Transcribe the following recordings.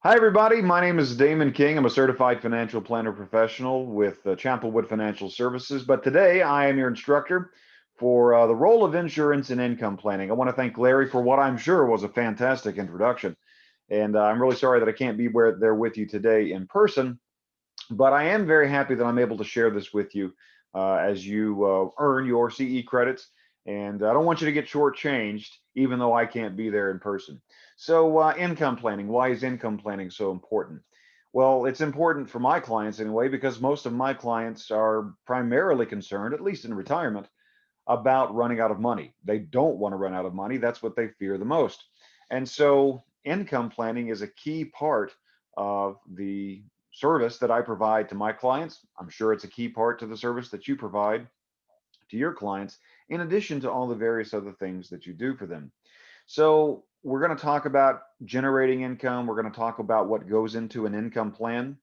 Hi, everybody. My name is Damon King. I'm a certified financial planner professional with ChappelWood Financial Services. But today I am your instructor for the role of insurance and income planning. I want to thank Larry for what I'm sure was a fantastic introduction. And I'm really sorry that I can't be there with you today in person, but I am very happy that I'm able to share this with you as you earn your CE credits. And I don't want you to get shortchanged, even though I can't be there in person. So, income planning. Why is income planning so important? Well, it's important for my clients anyway, because most of my clients are primarily concerned, at least in retirement, about running out of money. They don't want to run out of money. That's what they fear the most. And so income planning is a key part of the service that I provide to my clients. I'm sure it's a key part to the service that you provide to your clients, in addition to all the various other things that you do for them. So we're going to talk about generating income. We're going to talk about what goes into an income plan.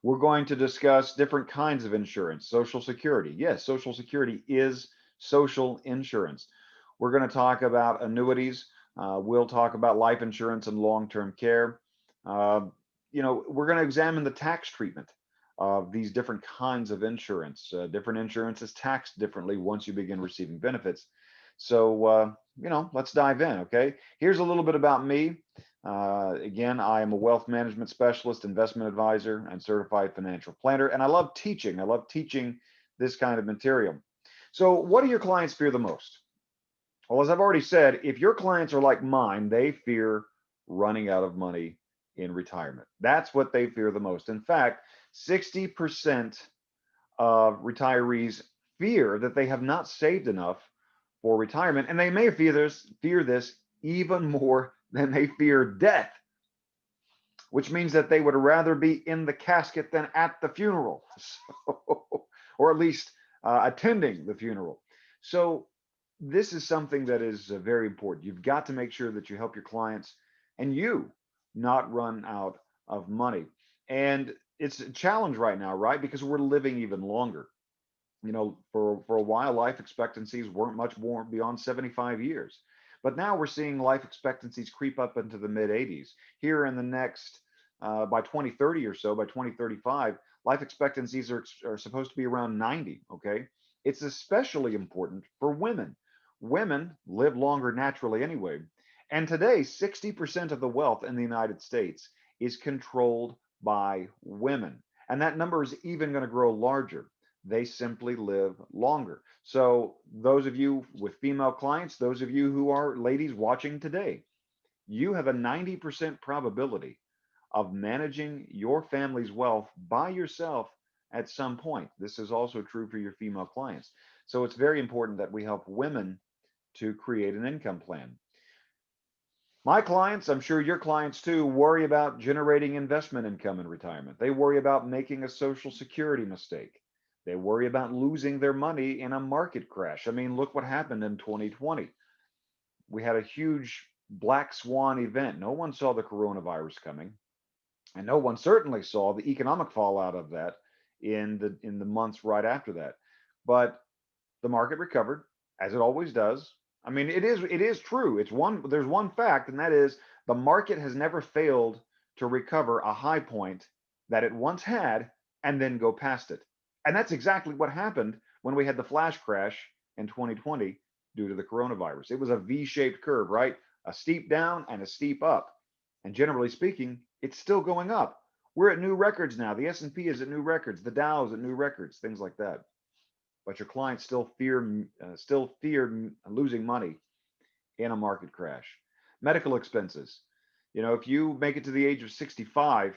We're going to discuss different kinds of insurance. Social Security. Yes, Social Security is social insurance. We're going to talk about annuities. We'll talk about life insurance and long-term care. Uh, we're going to examine the tax treatment of these different kinds of insurance. Different insurance is taxed differently once you begin receiving benefits. So, let's dive in. Okay. Here's a little bit about me. Again, I am a wealth management specialist, investment advisor, and certified financial planner. And I love teaching. I love teaching this kind of material. So, what do your clients fear the most? Well, as I've already said, if your clients are like mine, they fear running out of money in retirement. That's what they fear the most. In fact, 60% of retirees fear that they have not saved enough for retirement, and they may fear this even more than they fear death, which means that they would rather be in the casket than at the funeral, so, or at least attending the funeral. So this is something that is very important. You've got to make sure that you help your clients and you not run out of money. And it's a challenge right now, right? Because we're living even longer. For a while, life expectancies weren't much more beyond 75 years. But now we're seeing life expectancies creep up into the mid 80s. Here in the next, by 2030 or so, by 2035, life expectancies are supposed to be around 90. Okay. It's especially important for women. Women live longer naturally anyway. And today, 60% of the wealth in the United States is controlled by women. And that number is even going to grow larger. They simply live longer. So, those of you with female clients, those of you who are ladies watching today, you have a 90% probability of managing your family's wealth by yourself at some point. This is also true for your female clients. So, it's very important that we help women to create an income plan. My clients, I'm sure your clients too, worry about generating investment income in retirement. They worry about making a Social Security mistake. They worry about losing their money in a market crash. I mean, look what happened in 2020. We had a huge black swan event. No one saw the coronavirus coming, and no one certainly saw the economic fallout of that in the months right after that. But the market recovered, as it always does. I mean, it is true. There's one fact, and that is the market has never failed to recover a high point that it once had and then go past it. And that's exactly what happened when we had the flash crash in 2020 due to the coronavirus. It was a V-shaped curve, right? A steep down and a steep up. And generally speaking, it's still going up. We're at new records now. The S&P is at new records. The Dow is at new records, things like that. But your clients still fear losing money in a market crash. Medical expenses. If you make it to the age of 65,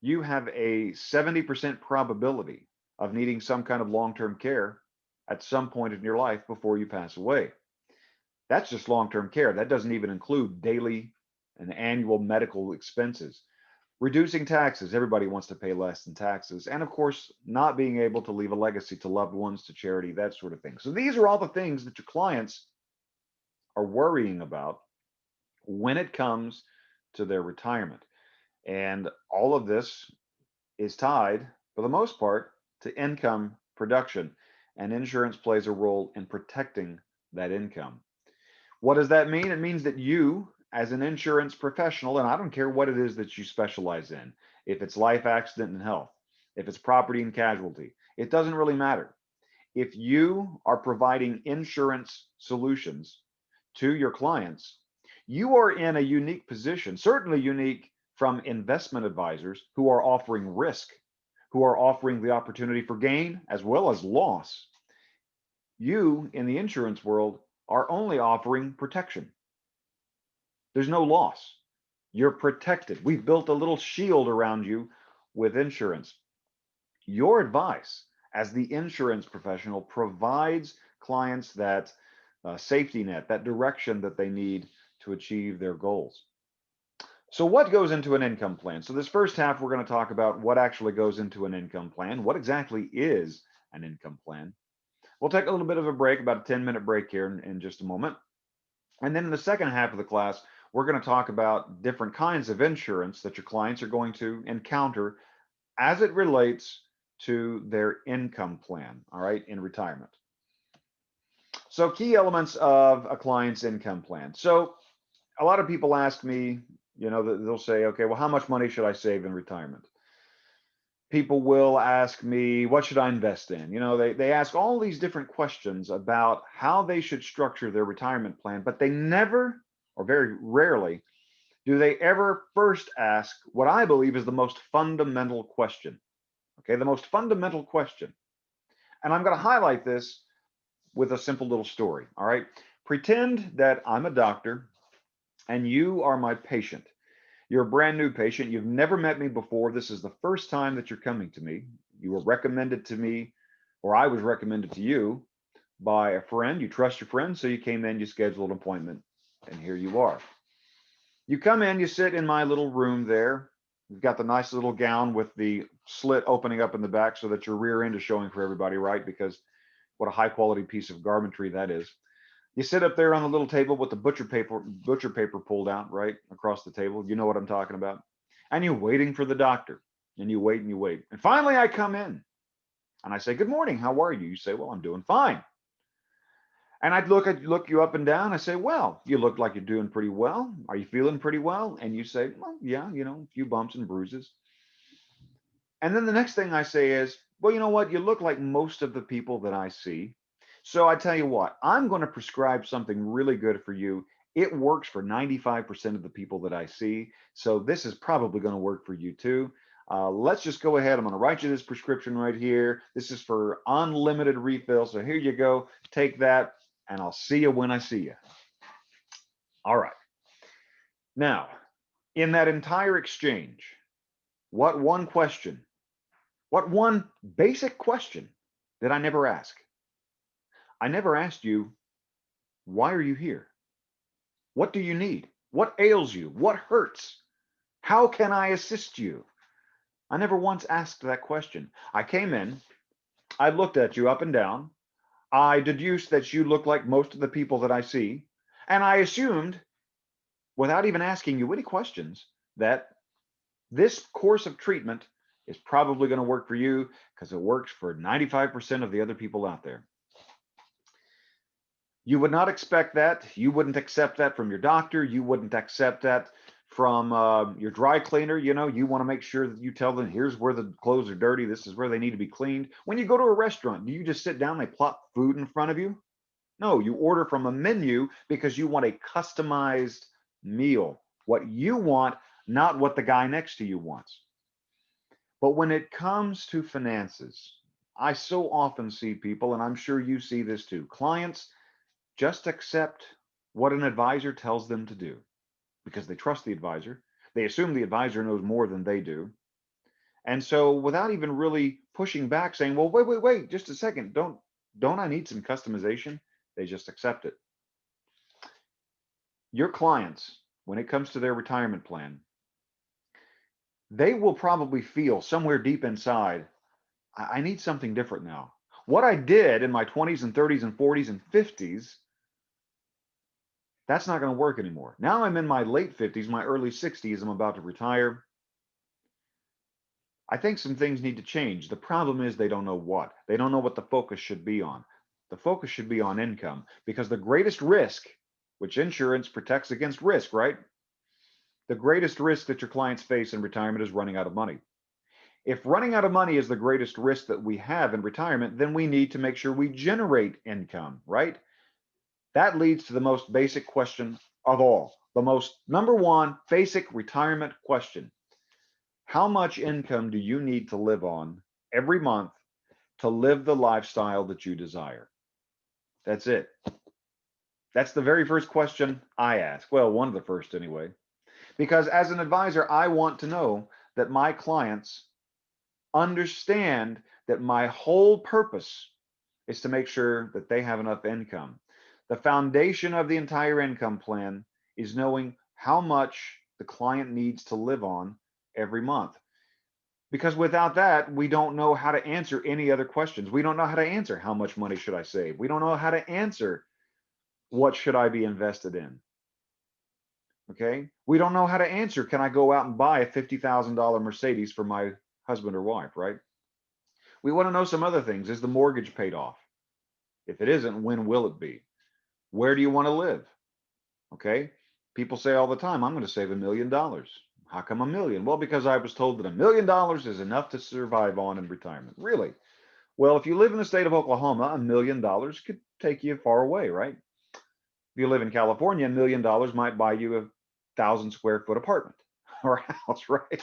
you have a 70% probability of needing some kind of long-term care at some point in your life before you pass away. That's just long-term care. That doesn't even include daily and annual medical expenses. Reducing taxes. Everybody wants to pay less in taxes. And of course, not being able to leave a legacy to loved ones, to charity, that sort of thing. So these are all the things that your clients are worrying about when it comes to their retirement. And all of this is tied, for the most part, to income production. And insurance plays a role in protecting that income. What does that mean? It means that you, as an insurance professional, and I don't care what it is that you specialize in, if it's life, accident, and health, if it's property and casualty, it doesn't really matter. If you are providing insurance solutions to your clients, you are in a unique position, certainly unique from investment advisors who are offering risk, who are offering the opportunity for gain as well as loss. You in the insurance world are only offering protection. There's no loss. You're protected. We've built a little shield around you with insurance. Your advice as the insurance professional provides clients that safety net, that direction that they need to achieve their goals. So what goes into an income plan? So this first half, we're going to talk about what actually goes into an income plan. What exactly is an income plan? We'll take a little bit of a break, about a 10-minute break here in just a moment. And then in the second half of the class, we're going to talk about different kinds of insurance that your clients are going to encounter as it relates to their income plan, all right, in retirement. So key elements of a client's income plan. So a lot of people ask me, they'll say, okay, well, how much money should I save in retirement? People will ask me, what should I invest in? They ask all these different questions about how they should structure their retirement plan, but they never, or very rarely, do they ever first ask what I believe is the most fundamental question. Okay, the most fundamental question. And I'm going to highlight this with a simple little story. All right. Pretend that I'm a doctor and you are my patient. You're a brand new patient. You've never met me before. This is the first time that you're coming to me. You were recommended to me, or I was recommended to you by a friend. You trust your friend, so you came in, you scheduled an appointment, and here you are. You come in, you sit in my little room there. You've got the nice little gown with the slit opening up in the back so that your rear end is showing for everybody, right? Because what a high quality piece of garmentry that is. You sit up there on the little table with the butcher paper pulled out right across the table. You know what I'm talking about. And you're waiting for the doctor. And you wait and you wait. And finally I come in and I say, good morning, how are you? You say, well, I'm doing fine. And I'd look you up and down. I say, well, you look like you're doing pretty well. Are you feeling pretty well? And you say, well, yeah, a few bumps and bruises. And then the next thing I say is, well, you know what? You look like most of the people that I see. So I tell you what, I'm going to prescribe something really good for you. It works for 95% of the people that I see. So this is probably going to work for you too. Let's just go ahead. I'm going to write you this prescription right here. This is for unlimited refill. So here you go. Take that and I'll see you when I see you. All right. Now, in that entire exchange, what one basic question did I never ask? I never asked you, why are you here? What do you need? What ails you? What hurts? How can I assist you? I never once asked that question. I came in, I looked at you up and down, I deduced that you look like most of the people that I see, and I assumed, without even asking you any questions, that this course of treatment is probably going to work for you because it works for 95% of the other people out there. You would not expect that. You wouldn't accept that from your doctor. You wouldn't accept that from your dry cleaner. You want to make sure that you tell them, here's where the clothes are dirty. This is where they need to be cleaned. When you go to a restaurant, do you just sit down, they plop food in front of you? No, you order from a menu because you want a customized meal. What you want, not what the guy next to you wants. But when it comes to finances, I so often see people, and I'm sure you see this too, clients just accept what an advisor tells them to do because they trust the advisor. They assume the advisor knows more than they do. And so without even really pushing back, saying, well, wait, just a second. Don't I need some customization? They just accept it. Your clients, when it comes to their retirement plan, they will probably feel somewhere deep inside, I need something different now. What I did in my 20s and 30s and 40s and 50s, that's not going to work anymore. Now I'm in my late 50s, my early 60s. I'm about to retire. I think some things need to change. The problem is they don't know what. They don't know what the focus should be on. The focus should be on income because the greatest risk which insurance protects against risk, right? The greatest risk that your clients face in retirement is running out of money. If running out of money is the greatest risk that we have in retirement, then we need to make sure we generate income, right? That leads to the most basic question of all, the most number one basic retirement question. How much income do you need to live on every month to live the lifestyle that you desire? That's it. That's the very first question I ask. Well, one of the first anyway. Because as an advisor, I want to know that my clients understand that my whole purpose is to make sure that they have enough income. The foundation of the entire income plan is knowing how much the client needs to live on every month. Because without that, we don't know how to answer any other questions. We don't know how to answer how much money should I save. We don't know how to answer what should I be invested in. Okay. We don't know how to answer, can I go out and buy a $50,000 Mercedes for my husband or wife, right? We want to know some other things. Is the mortgage paid off? If it isn't, when will it be? Where do you want to live? Okay. People say all the time, I'm going to save $1 million. How come 1 million? Well, because I was told that $1 million is enough to survive on in retirement. Really? Well, if you live in the state of Oklahoma, $1 million could take you far away, right? If you live in California, $1 million might buy you a 1,000 square foot apartment or house, right?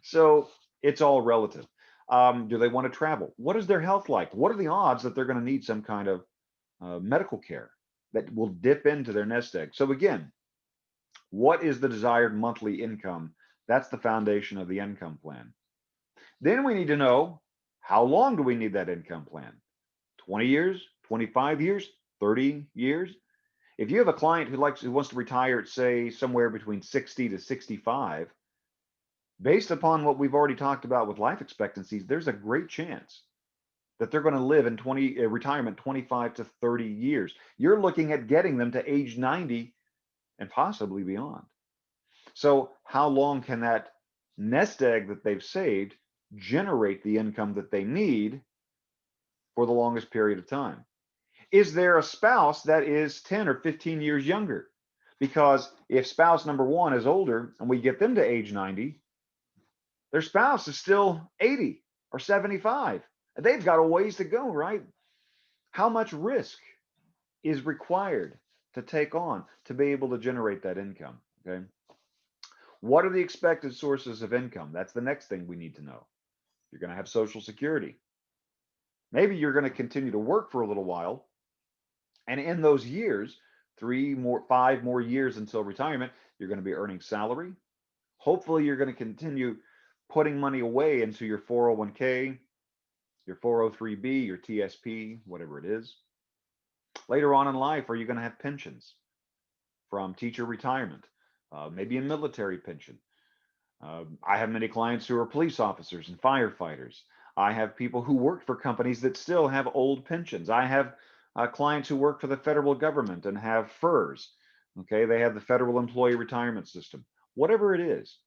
So it's all relative. Do they want to travel? What is their health like? What are the odds that they're going to need some kind of medical care that will dip into their nest egg? So again, what is the desired monthly income? That's the foundation of the income plan. Then we need to know, how long do we need that income plan? 20 years, 25 years, 30 years? If you have a client who wants to retire at, say, somewhere between 60 to 65, based upon what we've already talked about with life expectancies, there's a great chance that they're going to live in retirement 25 to 30 years. You're looking at getting them to age 90 and possibly beyond. So how long can that nest egg that they've saved generate the income that they need for the longest period of time? Is there a spouse that is 10 or 15 years younger? Because if spouse number one is older and we get them to age 90, their spouse is still 80 or 75. They've got a ways to go, right? How much risk is required to take on to be able to generate that income? Okay. What are the expected sources of income? That's the next thing we need to know. You're going to have Social Security. Maybe you're going to continue to work for a little while. And in those years, 5 more years until retirement, you're going to be earning salary. Hopefully, you're going to continue putting money away into your 401k, your 403b, your TSP, whatever it is. Later on in life, are you going to have pensions from teacher retirement, maybe a military pension? I have many clients who are police officers and firefighters. I have people who work for companies that still have old pensions. I have clients who work for the federal government and have FERS. Okay, they have the Federal Employee Retirement System. Whatever it is,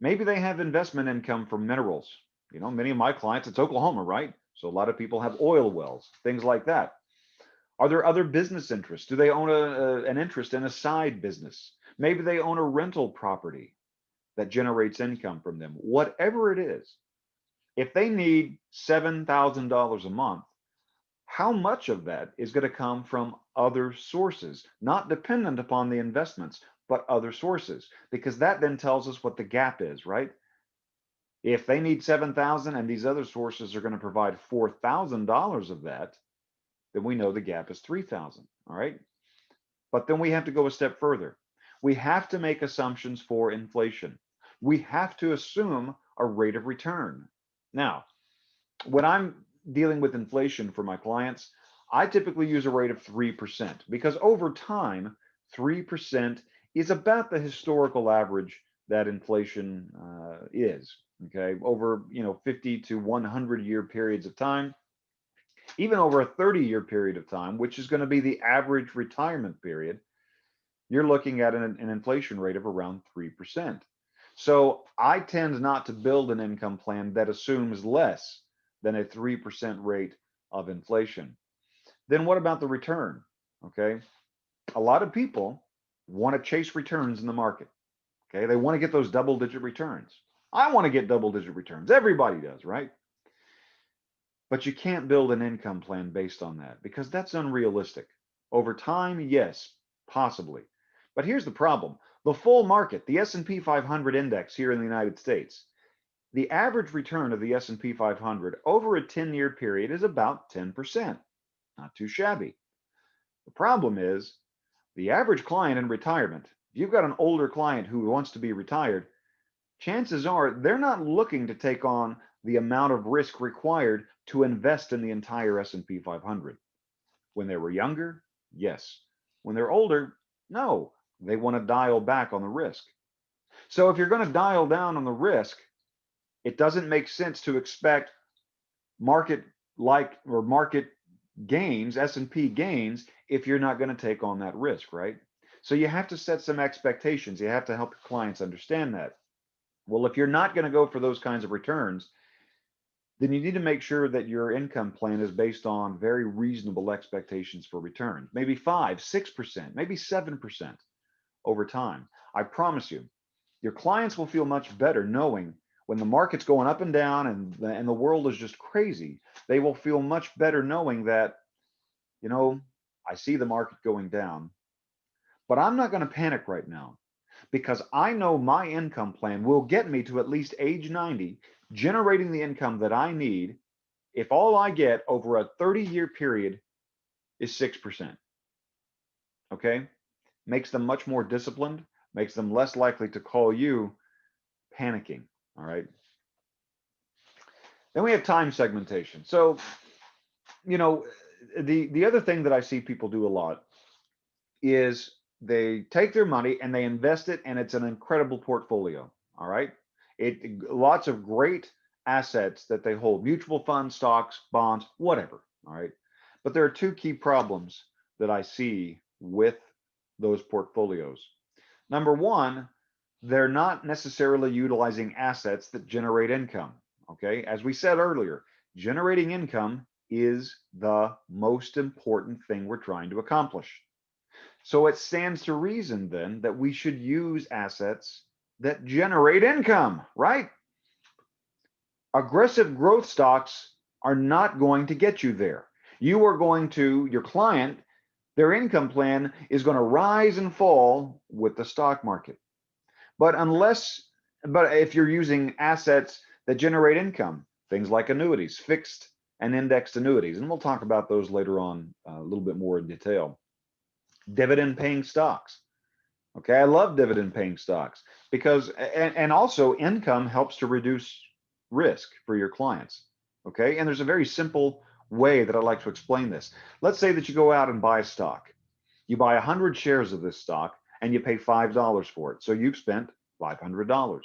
maybe they have investment income from minerals. You know, many of my clients, it's Oklahoma, right? So a lot of people have oil wells, things like that. Are there other business interests? Do they own an interest in a side business? Maybe they own a rental property that generates income from them. Whatever it is, if they need $7,000 a month, how much of that is going to come from other sources, not dependent upon the investments, but other sources? Because that then tells us what the gap is, right? If they need 7,000 and these other sources are going to provide $4,000 of that, then we know the gap is 3,000. All right. But then we have to go a step further. We have to make assumptions for inflation. We have to assume a rate of return. Now, when I'm dealing with inflation for my clients, I typically use a rate of 3% because over time, 3% is about the historical average that inflation is. Okay, over 50 to 100 year periods of time, even over a 30-year period of time, which is going to be the average retirement period, you're looking at an inflation rate of around 3%. So I tend not to build an income plan that assumes less than a 3% rate of inflation. Then what about the return? Okay. A lot of people want to chase returns in the market. Okay, they want to get those double-digit returns. I want to get double-digit returns. Everybody does, right? But you can't build an income plan based on that because that's unrealistic. Over time, yes, possibly. But here's the problem. The full market, the S&P 500 index here in the United States, the average return of the S&P 500 over a 10-year period is about 10%. Not too shabby. The problem is the average client in retirement, if you've got an older client who wants to be retired, chances are they're not looking to take on the amount of risk required to invest in the entire S&P 500. When they were younger, yes. When they're older, no. They want to dial back on the risk. So if you're going to dial down on the risk, it doesn't make sense to expect market gains, S&P gains, if you're not going to take on that risk, right? So you have to set some expectations. You have to help your clients understand that. Well, if you're not going to go for those kinds of returns, then you need to make sure that your income plan is based on very reasonable expectations for returns, maybe 5, 6%, maybe 7% over time. I promise you, your clients will feel much better knowing when the market's going up and down and the world is just crazy. They will feel much better knowing that, I see the market going down, but I'm not going to panic right now because I know my income plan will get me to at least age 90, generating the income that I need if all I get over a 30-year period is 6%. Okay? Makes them much more disciplined, makes them less likely to call you panicking. All right. Then we have time segmentation. So, the other thing that I see people do a lot is they take their money and they invest it, and it's an incredible portfolio. All right. Lots of great assets that they hold, mutual funds, stocks, bonds, whatever. All right. But there are two key problems that I see with those portfolios. Number one, they're not necessarily utilizing assets that generate income. Okay. As we said earlier, generating income is the most important thing we're trying to accomplish. So it stands to reason then that we should use assets that generate income, right? Aggressive growth stocks are not going to get you there. Your client, their income plan is going to rise and fall with the stock market. But if you're using assets that generate income, things like annuities, fixed and indexed annuities, and we'll talk about those later on a little bit more in detail. Dividend paying stocks. Okay, I love dividend paying stocks because, and also income helps to reduce risk for your clients. Okay, and there's a very simple way that I like to explain this. Let's say that you go out and buy a stock. You buy 100 shares of this stock and you pay $5 for it. So you've spent $500.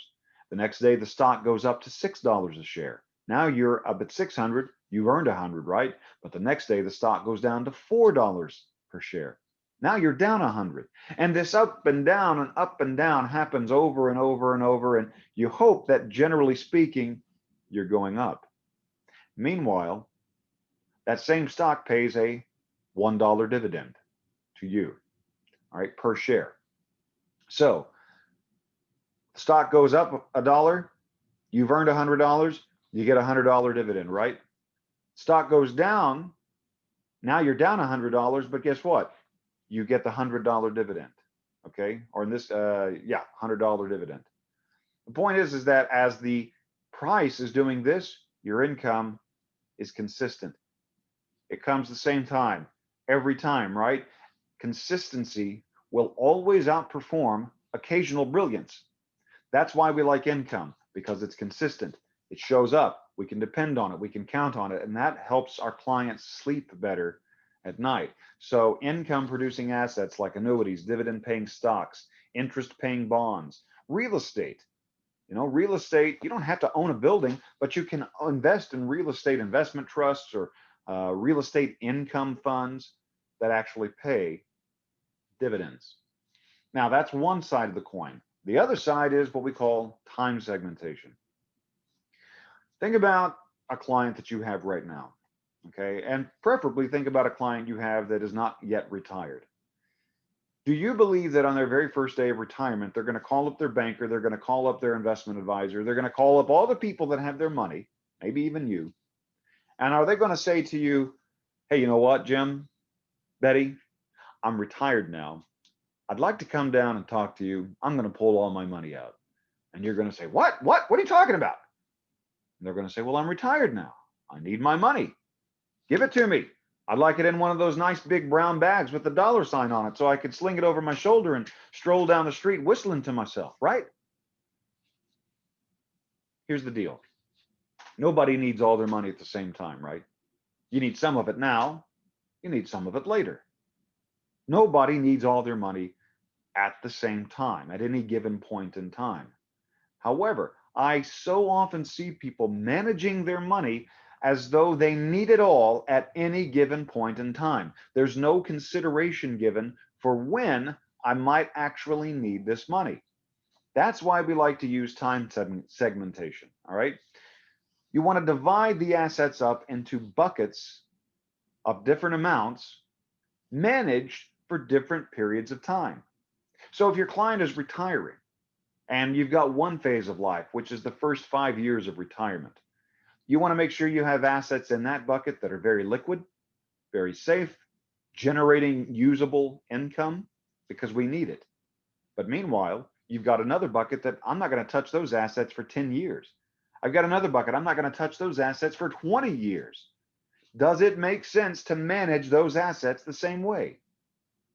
The next day, the stock goes up to $6 a share. Now you're up at 600. You've earned 100, right? But the next day, the stock goes down to $4 per share. Now you're down 100. And this up and down happens over and over and over. And you hope that generally speaking, you're going up. Meanwhile, that same stock pays a $1 dividend to you, all right, per share. So the stock goes up $1, you've earned $100, you get a $100 dividend, right? Stock goes down, now you're down $100, but guess what? You get the $100 dividend, okay? Or in this, $100 dividend. The point is that as the price is doing this, your income is consistent. It comes the same time, every time, right? Consistency will always outperform occasional brilliance. That's why we like income, because it's consistent. It shows up. We can depend on it. We can count on it. And that helps our clients sleep better at night. So income producing assets like annuities, dividend paying stocks, interest paying bonds, real estate. Real estate, you don't have to own a building, but you can invest in real estate investment trusts or real estate income funds that actually pay dividends. Now, that's one side of the coin. The other side is what we call time segmentation. Think about a client that you have right now, okay? And preferably think about a client you have that is not yet retired. Do you believe that on their very first day of retirement, they're going to call up their banker, they're going to call up their investment advisor, they're going to call up all the people that have their money, maybe even you, and are they going to say to you, hey, you know what, Jim, Betty, I'm retired now. I'd like to come down and talk to you. I'm going to pull all my money out. And you're going to say, what? What are you talking about? And they're going to say, well, I'm retired now. I need my money. Give it to me. I'd like it in one of those nice big brown bags with the dollar sign on it so I could sling it over my shoulder and stroll down the street whistling to myself, right? Here's the deal. Nobody needs all their money at the same time, right? You need some of it now. You need some of it later. Nobody needs all their money at the same time, at any given point in time. However, I so often see people managing their money as though they need it all at any given point in time. There's no consideration given for when I might actually need this money. That's why we like to use time segmentation. All right. You want to divide the assets up into buckets of different amounts managed for different periods of time. So if your client is retiring, and you've got one phase of life, which is the first 5 years of retirement, you want to make sure you have assets in that bucket that are very liquid, very safe, generating usable income because we need it. But meanwhile, you've got another bucket that I'm not going to touch those assets for 10 years. I've got another bucket. I'm not going to touch those assets for 20 years. Does it make sense to manage those assets the same way?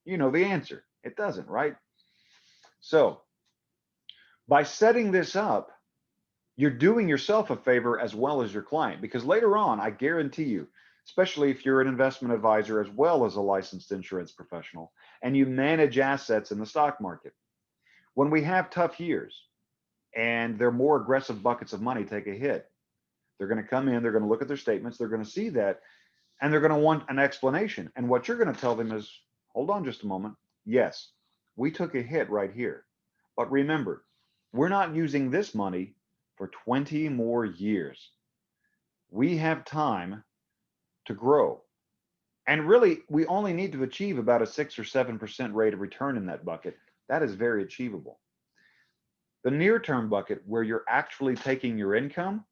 You know the answer. It doesn't, right? So by setting this up, you're doing yourself a favor as well as your client, because later on, I guarantee you, especially if you're an investment advisor as well as a licensed insurance professional, and you manage assets in the stock market, when we have tough years and their more aggressive buckets of money take a hit, they're going to come in, they're going to look at their statements, they're going to see that, and they're going to want an explanation. And what you're going to tell them is, hold on just a moment. Yes, we took a hit right here. But remember, we're not using this money for 20 more years. We have time to grow. And really, we only need to achieve about a 6 or 7% rate of return in that bucket. That is very achievable. The near term bucket, where you're actually taking your income,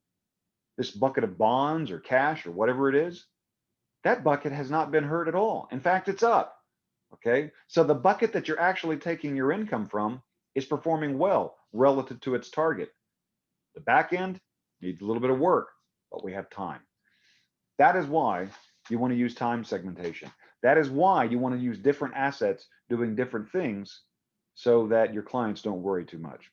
this bucket of bonds or cash or whatever it is, that bucket has not been hurt at all. In fact, it's up. Okay. So the bucket that you're actually taking your income from is performing well relative to its target. The back end needs a little bit of work, but we have time. That is why you want to use time segmentation. That is why you want to use different assets doing different things so that your clients don't worry too much.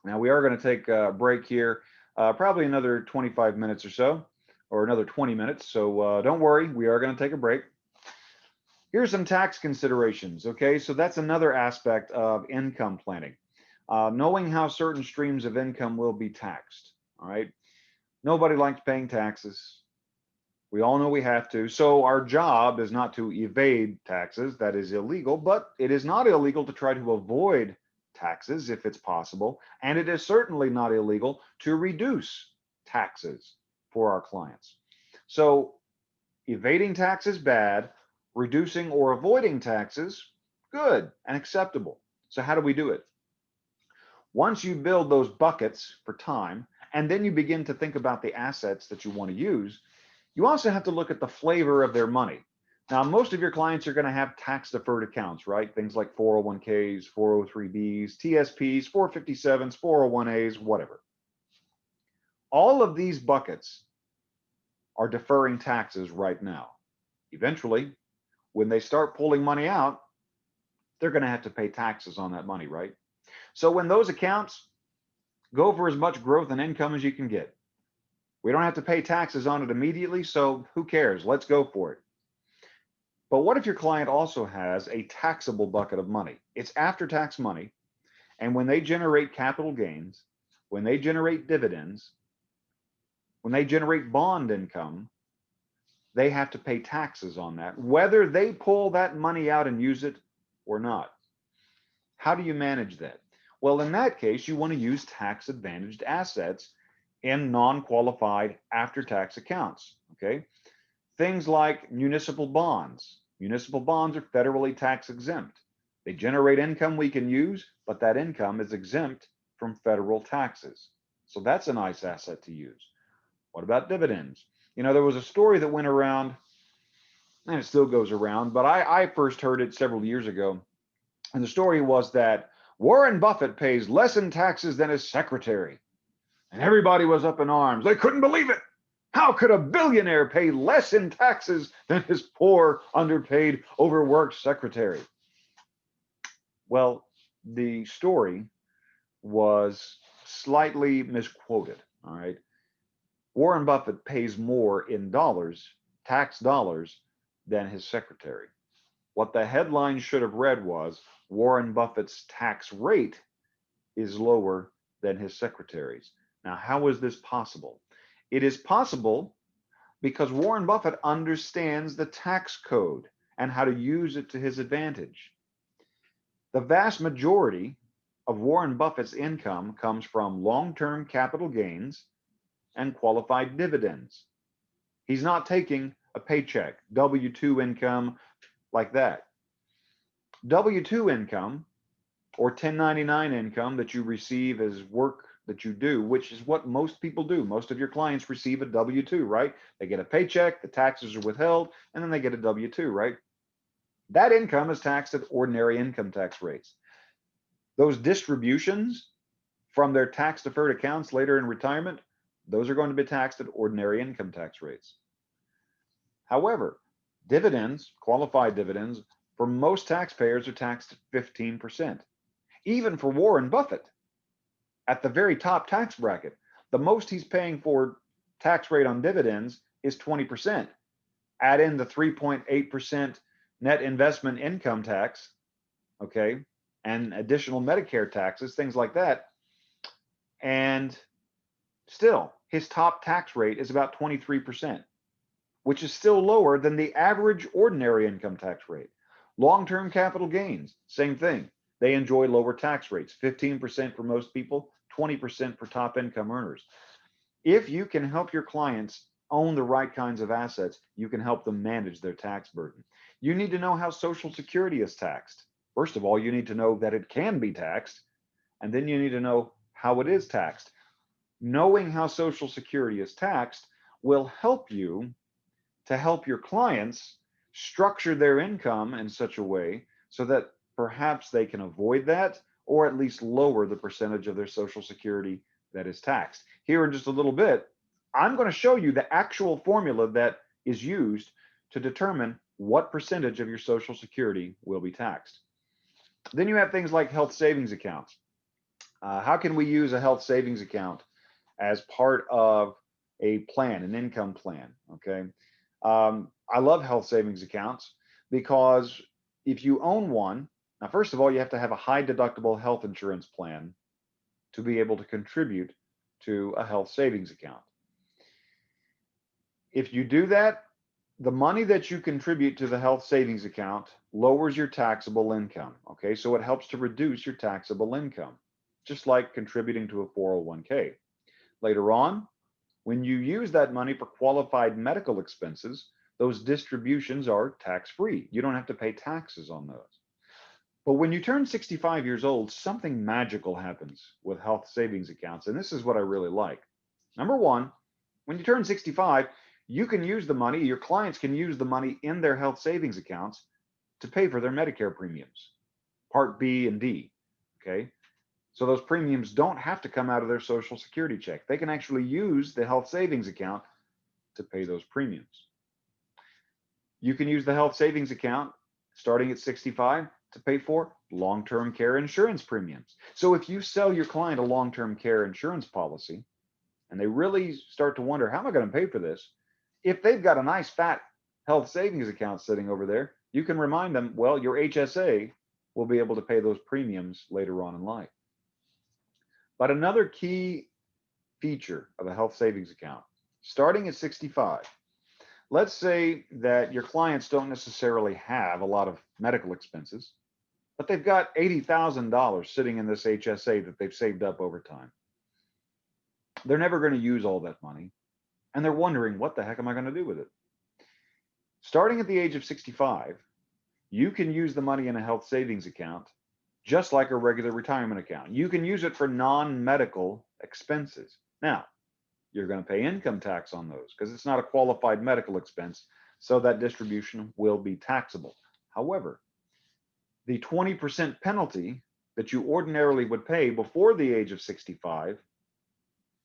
Now, we are going to take a break here, probably another 25 minutes or so, or another 20 minutes. So don't worry, we are going to take a break. Here's some tax considerations. Okay, so that's another aspect of income planning. Knowing how certain streams of income will be taxed. All right. Nobody likes paying taxes. We all know we have to. So our job is not to evade taxes. That is illegal, but it is not illegal to try to avoid taxes if it's possible. And it is certainly not illegal to reduce taxes for our clients. So evading taxes, bad. Reducing or avoiding taxes, good and acceptable. So how do we do it? Once you build those buckets for time, and then you begin to think about the assets that you want to use, you also have to look at the flavor of their money. Now, most of your clients are going to have tax deferred accounts, right? Things like 401ks, 403bs, TSPs, 457s, 401as, whatever. All of these buckets are deferring taxes right now. Eventually, when they start pulling money out, they're going to have to pay taxes on that money, right? So when those accounts go for as much growth and income as you can get, we don't have to pay taxes on it immediately, so who cares? Let's go for it. But what if your client also has a taxable bucket of money? It's after-tax money, and when they generate capital gains, when they generate dividends, when they generate bond income, they have to pay taxes on that, whether they pull that money out and use it or not. How do you manage that? Well, in that case, you want to use tax-advantaged assets in non-qualified after-tax accounts, okay? Things like municipal bonds. Municipal bonds are federally tax exempt. They generate income we can use, but that income is exempt from federal taxes. So that's a nice asset to use. What about dividends? There was a story that went around, and it still goes around, but I first heard it several years ago. And the story was that Warren Buffett pays less in taxes than his secretary. And everybody was up in arms. They couldn't believe it. How could a billionaire pay less in taxes than his poor, underpaid, overworked secretary? Well, the story was slightly misquoted. All right. Warren Buffett pays more in dollars, tax dollars, than his secretary. What the headline should have read was Warren Buffett's tax rate is lower than his secretary's. Now, how is this possible? It is possible because Warren Buffett understands the tax code and how to use it to his advantage. The vast majority of Warren Buffett's income comes from long-term capital gains and qualified dividends. He's not taking a paycheck, W-2 income like that. W-2 income or 1099 income that you receive as work that you do, which is what most people do. Most of your clients receive a W-2, right? They get a paycheck, the taxes are withheld, and then they get a W-2, right? That income is taxed at ordinary income tax rates. Those distributions from their tax deferred accounts later in retirement, those are going to be taxed at ordinary income tax rates. However, dividends, qualified dividends, for most taxpayers are taxed at 15%. Even for Warren Buffett, at the very top tax bracket, the most he's paying for tax rate on dividends is 20%. Add in the 3.8% net investment income tax, okay, and additional Medicare taxes, things like that. And still, his top tax rate is about 23%, which is still lower than the average ordinary income tax rate. Long-term capital gains, same thing. They enjoy lower tax rates, 15% for most people, 20% for top income earners. If you can help your clients own the right kinds of assets, you can help them manage their tax burden. You need to know how Social Security is taxed. First of all, you need to know that it can be taxed, and then you need to know how it is taxed. Knowing how Social Security is taxed will help you to help your clients structure their income in such a way so that perhaps they can avoid that or at least lower the percentage of their Social Security that is taxed. Here in just a little bit, I'm going to show you the actual formula that is used to determine what percentage of your Social Security will be taxed. Then you have things like health savings accounts. How can we use a health savings account as part of a plan, an income plan? Okay. I love health savings accounts because if you own one, now, first of all, you have to have a high deductible health insurance plan to be able to contribute to a health savings account. If you do that, the money that you contribute to the health savings account lowers your taxable income. Okay, so it helps to reduce your taxable income, just like contributing to a 401k. Later on, when you use that money for qualified medical expenses, those distributions are tax-free. You don't have to pay taxes on those. But when you turn 65 years old, something magical happens with health savings accounts. And this is what I really like. Number one, when you turn 65, you can use the money, your clients can use the money in their health savings accounts to pay for their Medicare premiums, Part B and D, okay? So those premiums don't have to come out of their Social Security check. They can actually use the health savings account to pay those premiums. You can use the health savings account starting at 65 to pay for long-term care insurance premiums. So if you sell your client a long-term care insurance policy and they really start to wonder, how am I going to pay for this? If they've got a nice fat health savings account sitting over there, you can remind them, well, your HSA will be able to pay those premiums later on in life. But another key feature of a health savings account, starting at 65, let's say that your clients don't necessarily have a lot of medical expenses, but they've got $80,000 sitting in this HSA that they've saved up over time. They're never going to use all that money, and they're wondering, what the heck am I going to do with it? Starting at the age of 65, You can use the money in a health savings account just like a regular retirement account. You can use it for non-medical expenses. Now, you're going to pay income tax on those because it's not a qualified medical expense, so that distribution will be taxable. However, the 20% penalty that you ordinarily would pay before the age of 65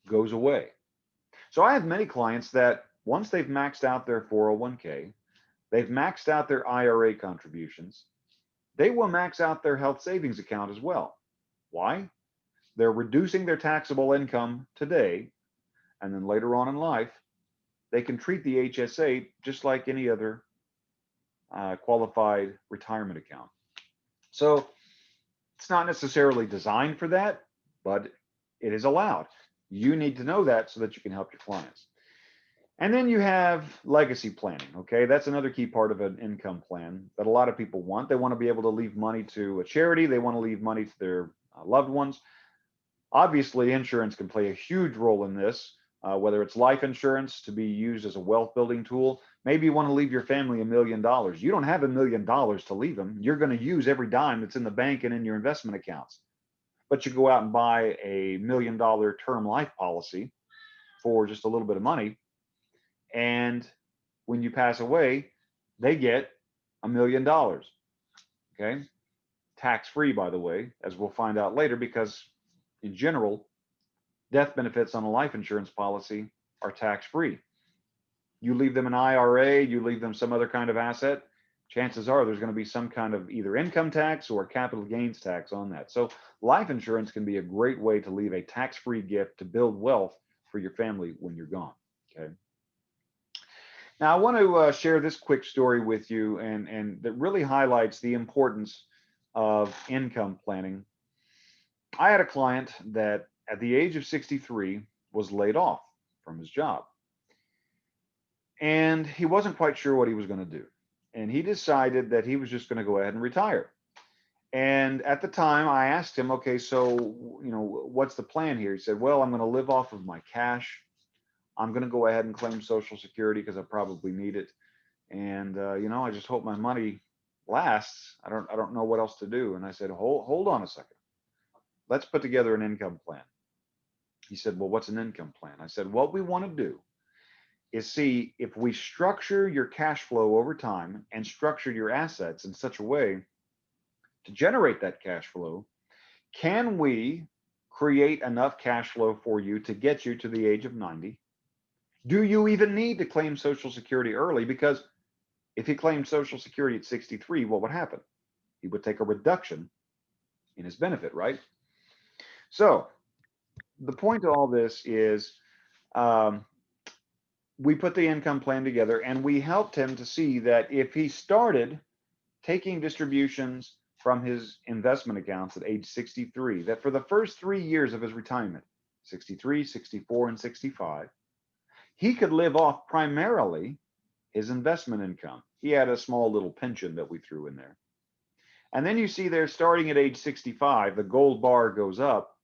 goes away. So I have many clients that once they've maxed out their 401k, they've maxed out their IRA contributions, they will max out their health savings account as well. Why? They're reducing their taxable income today, and then later on in life, they can treat the HSA just like any other qualified retirement account. So it's not necessarily designed for that, but it is allowed. You need to know that so that you can help your clients. And then you have legacy planning. Okay, that's another key part of an income plan that a lot of people want. They want to be able to leave money to a charity. They want to leave money to their loved ones. Obviously, insurance can play a huge role in this, whether it's life insurance to be used as a wealth building tool. Maybe you want to leave your family $1 million. You don't have $1 million to leave them. You're going to use every dime that's in the bank and in your investment accounts. But you go out and buy a $1 million term life policy for just a little bit of money. And when you pass away, they get $1 million. Okay. Tax free, by the way, as we'll find out later, because in general, death benefits on a life insurance policy are tax free. You leave them an IRA, you leave them some other kind of asset, chances are there's going to be some kind of either income tax or capital gains tax on that. So life insurance can be a great way to leave a tax-free gift to build wealth for your family when you're gone. Okay. Now I want to share this quick story with you, and that really highlights the importance of income planning. I had a client that at the age of 63 was laid off from his job. And he wasn't quite sure what he was going to do. And he decided that he was just going to go ahead and retire. And at the time, I asked him, okay, so, what's the plan here? He said, well, I'm going to live off of my cash. I'm going to go ahead and claim Social Security because I probably need it. And, I just hope my money lasts. I don't know what else to do. And I said, hold on a second. Let's put together an income plan. He said, well, what's an income plan? I said, what we want to do is see if we structure your cash flow over time and structure your assets in such a way to generate that cash flow, can we create enough cash flow for you to get you to the age of 90? Do you even need to claim Social Security early? Because if he claimed Social Security at 63, what would happen? He would take a reduction in his benefit, right? So the point to all this is, we put the income plan together and we helped him to see that if he started taking distributions from his investment accounts at age 63, that for the first 3 years of his retirement, 63, 64, and 65, he could live off primarily his investment income. He had a small little pension that we threw in there. And then you see there, starting at age 65, the gold bar goes up.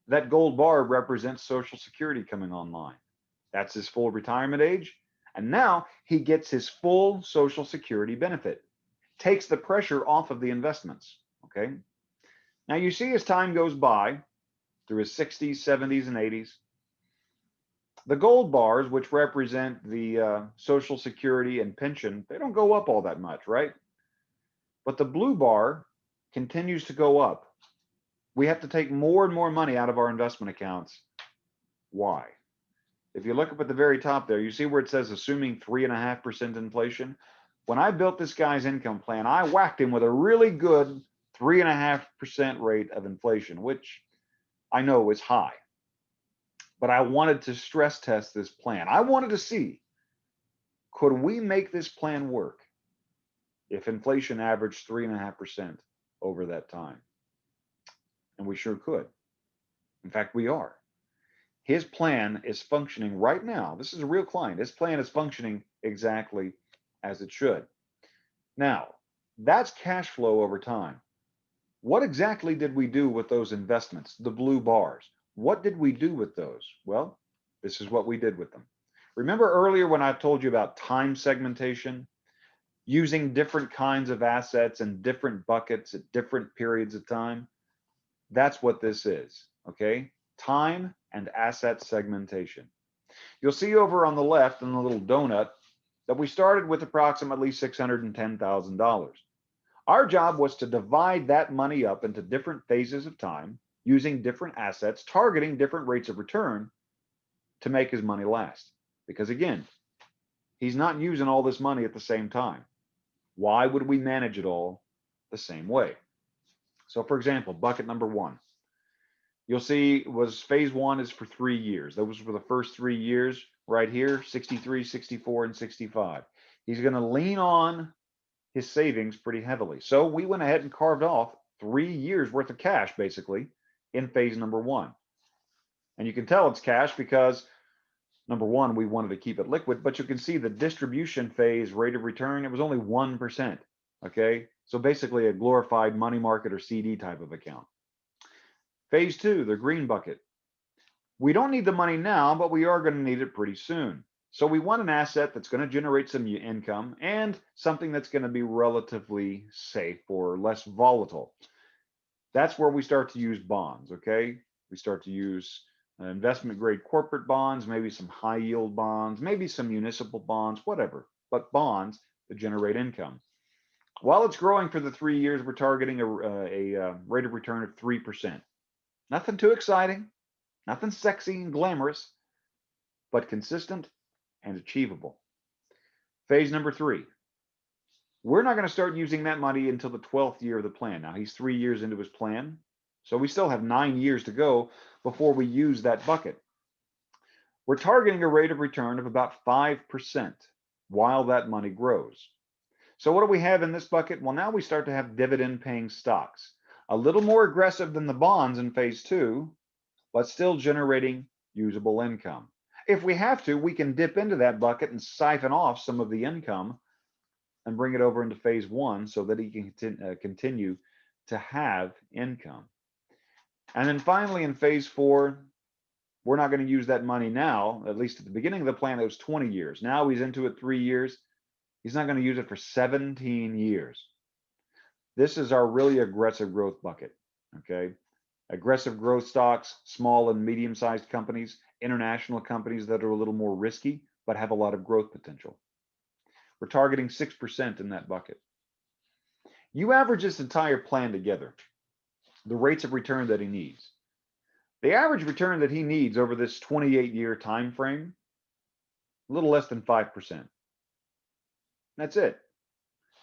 That gold bar represents Social Security coming online. That's his full retirement age. And now he gets his full Social Security benefit. Takes the pressure off of the investments. Okay. Now you see as time goes by, through his 60s, 70s, and 80s, the gold bars, which represent the Social Security and pension, they don't go up all that much, right? But the blue bar continues to go up. We have to take more and more money out of our investment accounts. Why? If you look up at the very top there, you see where it says assuming 3.5% inflation. When I built this guy's income plan, I whacked him with a really good 3.5% rate of inflation, which I know is high. But I wanted to stress test this plan. I wanted to see, could we make this plan work if inflation averaged 3.5% over that time? And we sure could. In fact, we are. His plan is functioning right now. This is a real client. His plan is functioning exactly as it should. Now, that's cash flow over time. What exactly did we do with those investments, the blue bars? What did we do with those? Well, this is what we did with them. Remember earlier when I told you about time segmentation? using different kinds of assets and different buckets at different periods of time. That's what this is, okay? Time and asset segmentation. You'll see over on the left in the little donut that we started with approximately $610,000. Our job was to divide that money up into different phases of time using different assets, targeting different rates of return to make his money last. Because again, he's not using all this money at the same time. Why would we manage it all the same way? So for example, bucket number one, you'll see was phase one is for 3 years. Those were the first 3 years right here, 63, 64, and 65. He's going to lean on his savings pretty heavily. So we went ahead and carved off 3 years worth of cash basically in phase number one. And you can tell it's cash because number one, we wanted to keep it liquid, but you can see the distribution phase rate of return, it was only 1%. Okay. So basically a glorified money market or CD type of account. Phase two, the green bucket. We don't need the money now, but we are going to need it pretty soon. So we want an asset that's going to generate some income and something that's going to be relatively safe or less volatile. That's where we start to use bonds, okay? We start to use investment grade corporate bonds, maybe some high yield bonds, maybe some municipal bonds, whatever, but bonds that generate income. While it's growing for the 3 years, we're targeting a rate of return of 3%. Nothing too exciting, nothing sexy and glamorous, but consistent and achievable. Phase number three, we're not going to start using that money until the 12th year of the plan. Now he's 3 years into his plan, so we still have 9 years to go before we use that bucket. We're targeting a rate of return of about 5% while that money grows. So what do we have in this bucket? Well, now we start to have dividend paying stocks, a little more aggressive than the bonds in phase two, but still generating usable income. If we have to, we can dip into that bucket and siphon off some of the income and bring it over into phase one so that he can continue to have income. And then finally in phase four, we're not going to use that money now, at least at the beginning of the plan, it was 20 years. Now he's into it 3 years. He's not going to use it for 17 years. This is our really aggressive growth bucket, okay? Aggressive growth stocks, small and medium-sized companies, international companies that are a little more risky, but have a lot of growth potential. We're targeting 6% in that bucket. You average this entire plan together, the rates of return that he needs. The average return that he needs over this 28-year time frame, a little less than 5%. That's it.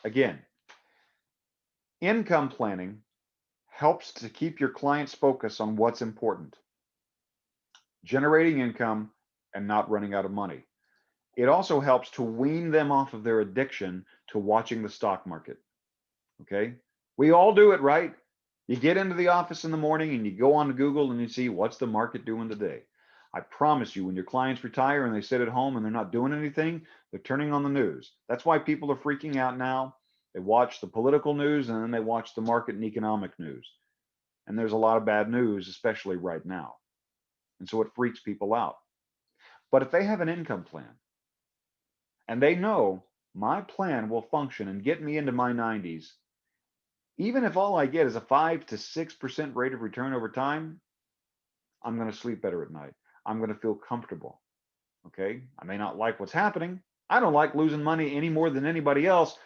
Again, income planning helps to keep your clients focused on what's important. Generating income and not running out of money. It also helps to wean them off of their addiction to watching the stock market. Okay? We all do it, right? You get into the office in the morning and you go on to Google and you see what's the market doing today. I promise you, when your clients retire and they sit at home and they're not doing anything, they're turning on the news. That's why people are freaking out now. They watch the political news and then they watch the market and economic news. And there's a lot of bad news, especially right now. And so it freaks people out. But if they have an income plan and they know my plan will function and get me into my 90s, even if all I get is a 5 to 6% rate of return over time, I'm going to sleep better at night. I'm going to feel comfortable. Okay? I may not like what's happening. I don't like losing money any more than anybody else,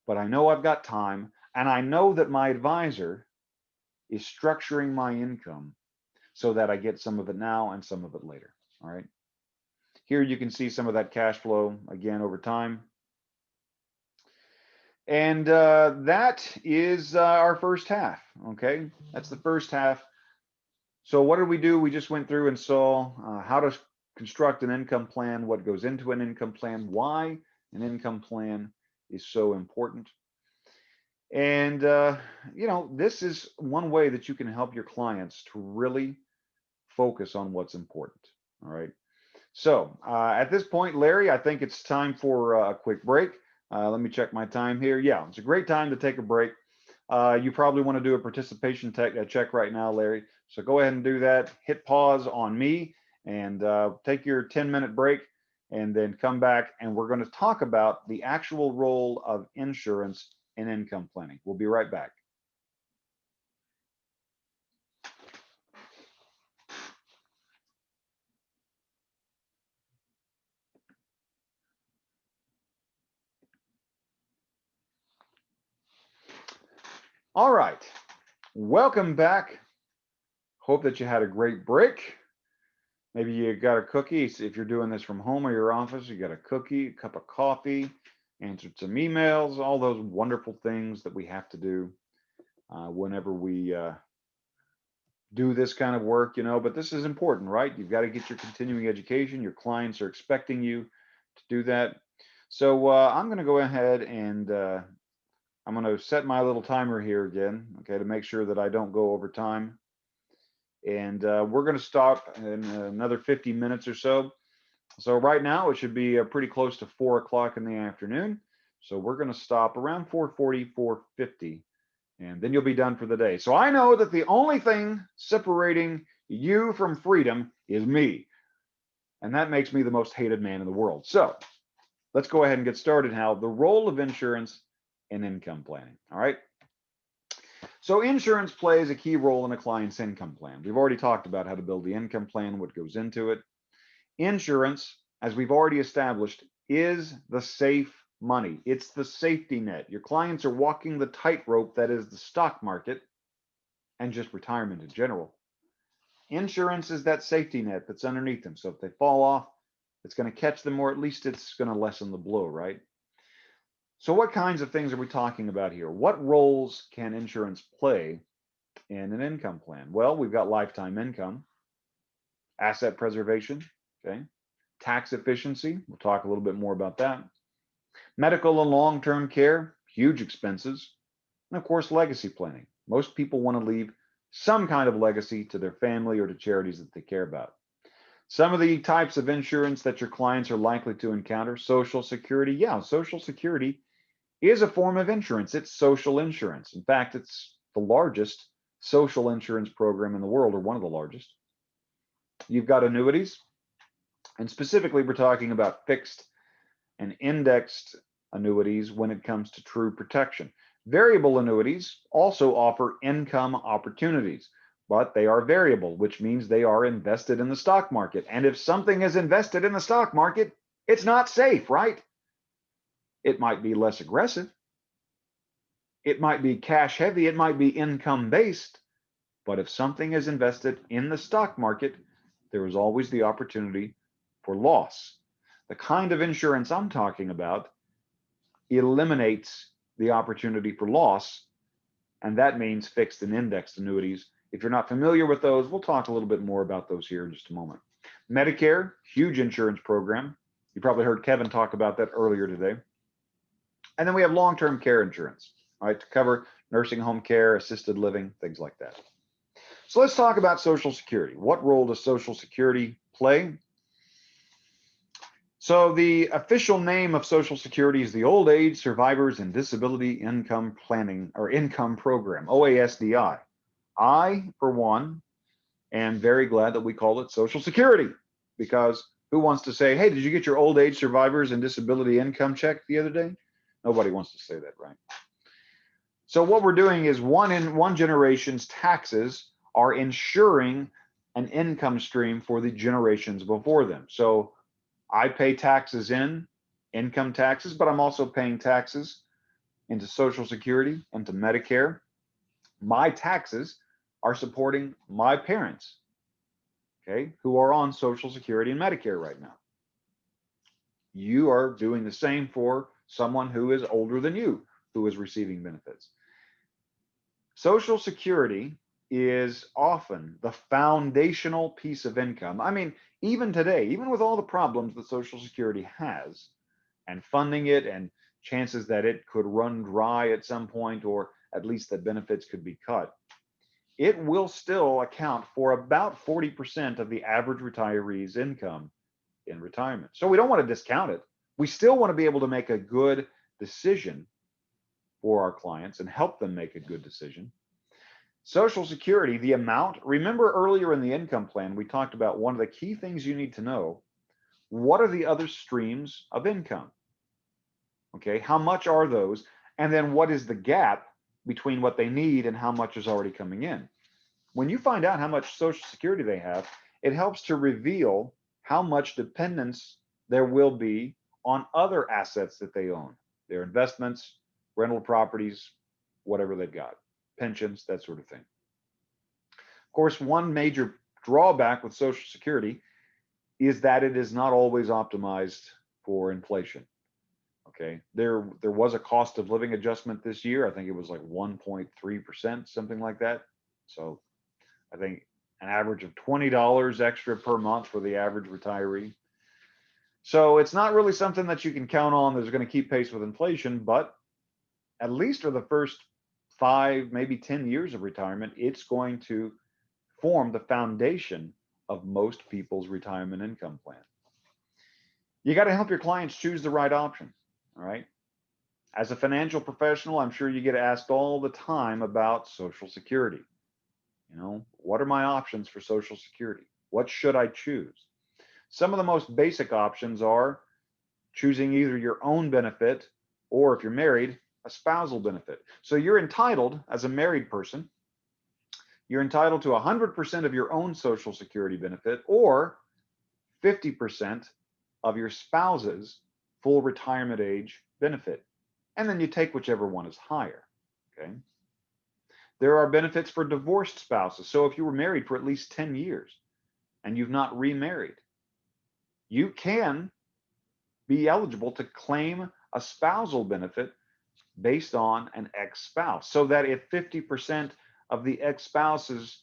but I know I've got time, and I know that my advisor is structuring my income so that I get some of it now and some of it later. All right. Here you can see some of that cash flow again over time. And that is our first half. Okay. That's the first half. So what did we do? We just went through and saw how to construct an income plan, what goes into an income plan, why an income plan is so important. And, this is one way that you can help your clients to really focus on what's important. All right. So at this point, Larry, I think it's time for a quick break. Let me check my time here. Yeah, it's a great time to take a break. You probably want to do a participation check right now, Larry. So go ahead and do that. Hit pause on me and take your 10-minute break. and then come back and we're going to talk about the actual role of insurance in income planning. We'll be right back. All right, welcome back. Hope that you had a great break. Maybe you got a cookie. If you're doing this from home or your office, you got a cookie, a cup of coffee, answered some emails, all those wonderful things that we have to do whenever we do this kind of work, but this is important, right? You've got to get your continuing education. Your clients are expecting you to do that. So I'm going to go ahead and I'm going to set my little timer here again, okay, to make sure that I don't go over time. And we're going to stop in another 50 minutes or so. So right now it should be pretty close to 4 o'clock in the afternoon. So we're going to stop around 4:40, 4:50, and then you'll be done for the day. So I know that the only thing separating you from freedom is me. And that makes me the most hated man in the world. So let's go ahead and get started now. The role of insurance in income planning. All right. So insurance plays a key role in a client's income plan. We've already talked about how to build the income plan, what goes into it. Insurance, as we've already established, is the safe money. It's the safety net. Your clients are walking the tightrope that is the stock market and just retirement in general. Insurance is that safety net that's underneath them. So if they fall off, it's going to catch them, or at least it's going to lessen the blow, right? So what kinds of things are we talking about here? What roles can insurance play in an income plan? Well, we've got lifetime income, asset preservation, okay, tax efficiency. We'll talk a little bit more about that. Medical and long-term care, huge expenses. And of course, legacy planning. Most people want to leave some kind of legacy to their family or to charities that they care about. Some of the types of insurance that your clients are likely to encounter: Social Security. Yeah, Social Security is a form of insurance. It's social insurance. In fact, it's the largest social insurance program in the world, or one of the largest. You've got annuities, and specifically we're talking about fixed and indexed annuities when it comes to true protection. Variable annuities also offer income opportunities, but they are variable, which means they are invested in the stock market. And if something is invested in the stock market, it's not safe, right? It might be less aggressive. It might be cash heavy. It might be income based. But if something is invested in the stock market, there is always the opportunity for loss. The kind of insurance I'm talking about eliminates the opportunity for loss, and that means fixed and indexed annuities. If you're not familiar with those, we'll talk a little bit more about those here in just a moment. Medicare, huge insurance program. You probably heard Kevin talk about that earlier today. And then we have long-term care insurance, all right, to cover nursing home care, assisted living, things like that. So let's talk about Social Security. What role does Social Security play? So the official name of Social Security is the Old Age Survivors and Disability Income Planning, or Income Program, OASDI. I, for one, am very glad that we call it Social Security, because who wants to say, hey, did you get your old age survivors and disability income check the other day? Nobody wants to say that, right? So what we're doing is one generation's taxes are ensuring an income stream for the generations before them. So I pay taxes in, income taxes, but I'm also paying taxes into Social Security, into Medicare. My taxes are supporting my parents, okay, who are on Social Security and Medicare right now. You are doing the same for someone who is older than you, who is receiving benefits. Social Security is often the foundational piece of income. I mean, even today, even with all the problems that Social Security has, and funding it, and chances that it could run dry at some point, or at least that benefits could be cut, it will still account for about 40% of the average retiree's income in retirement. So we don't want to discount it. We still want to be able to make a good decision for our clients and help them make a good decision. Social Security, the amount, remember earlier in the income plan, we talked about one of the key things you need to know what are the other streams of income? Okay, how much are those? And then what is the gap between what they need and how much is already coming in? When you find out how much Social Security they have, it helps to reveal how much dependence there will be on other assets that they own, their investments, rental properties, whatever they've got, pensions, that sort of thing. Of course, one major drawback with Social Security is that it is not always optimized for inflation. Okay, there was a cost of living adjustment this year. I think it was like 1.3%, something like that. So I think an average of $20 extra per month for the average retiree. So it's not really something that you can count on that's going to keep pace with inflation, but at least for the first 5, maybe 10 years of retirement, it's going to form the foundation of most people's retirement income plan. You got to help your clients choose the right option. All right. As a financial professional, I'm sure you get asked all the time about Social Security. You know, what are my options for Social Security? What should I choose? Some of the most basic options are choosing either your own benefit or, if you're married, a spousal benefit. So you're entitled, as a married person, you're entitled to 100% of your own Social Security benefit or 50% of your spouse's full retirement age benefit. And then you take whichever one is higher. Okay. There are benefits for divorced spouses. So if you were married for at least 10 years and you've not remarried, you can be eligible to claim a spousal benefit based on an ex-spouse. So that if 50% of the ex-spouse's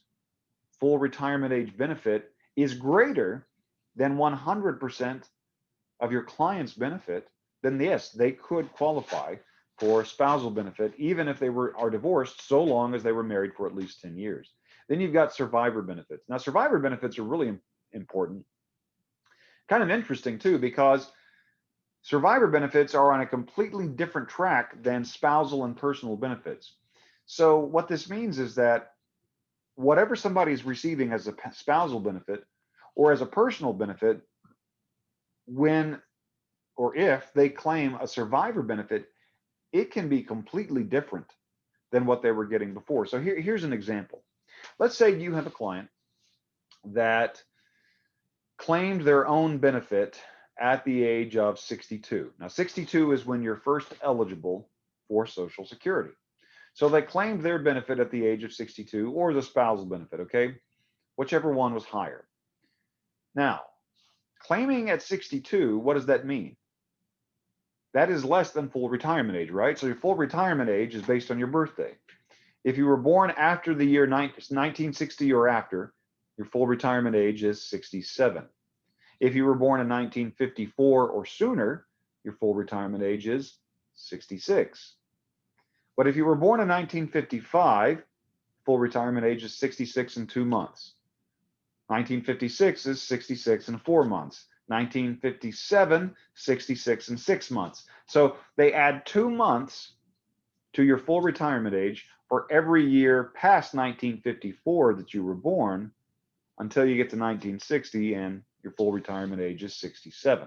full retirement age benefit is greater than 100% of your client's benefit, then yes, they could qualify for spousal benefit, even if they are divorced, so long as they were married for at least 10 years. Then you've got survivor benefits. Now, survivor benefits are really important. Kind of interesting too, because survivor benefits are on a completely different track than spousal and personal benefits. So what this means is that whatever somebody is receiving as a spousal benefit or as a personal benefit, when or if they claim a survivor benefit, it can be completely different than what they were getting before. So here's an example. Let's say you have a client that claimed their own benefit at the age of 62. Now, 62 is when you're first eligible for Social Security. So they claimed their benefit at the age of 62, or the spousal benefit, okay? Whichever one was higher. Now, claiming at 62, what does that mean? That is less than full retirement age, right? So your full retirement age is based on your birthday. If you were born after the year 1960 or after, your full retirement age is 67. If you were born in 1954 or sooner, your full retirement age is 66. But if you were born in 1955, full retirement age is 66 and 2 months. 1956 is 66 and 4 months. 1957, 66 and 6 months. So they add 2 months to your full retirement age for every year past 1954 that you were born until you get to 1960 and your full retirement age is 67.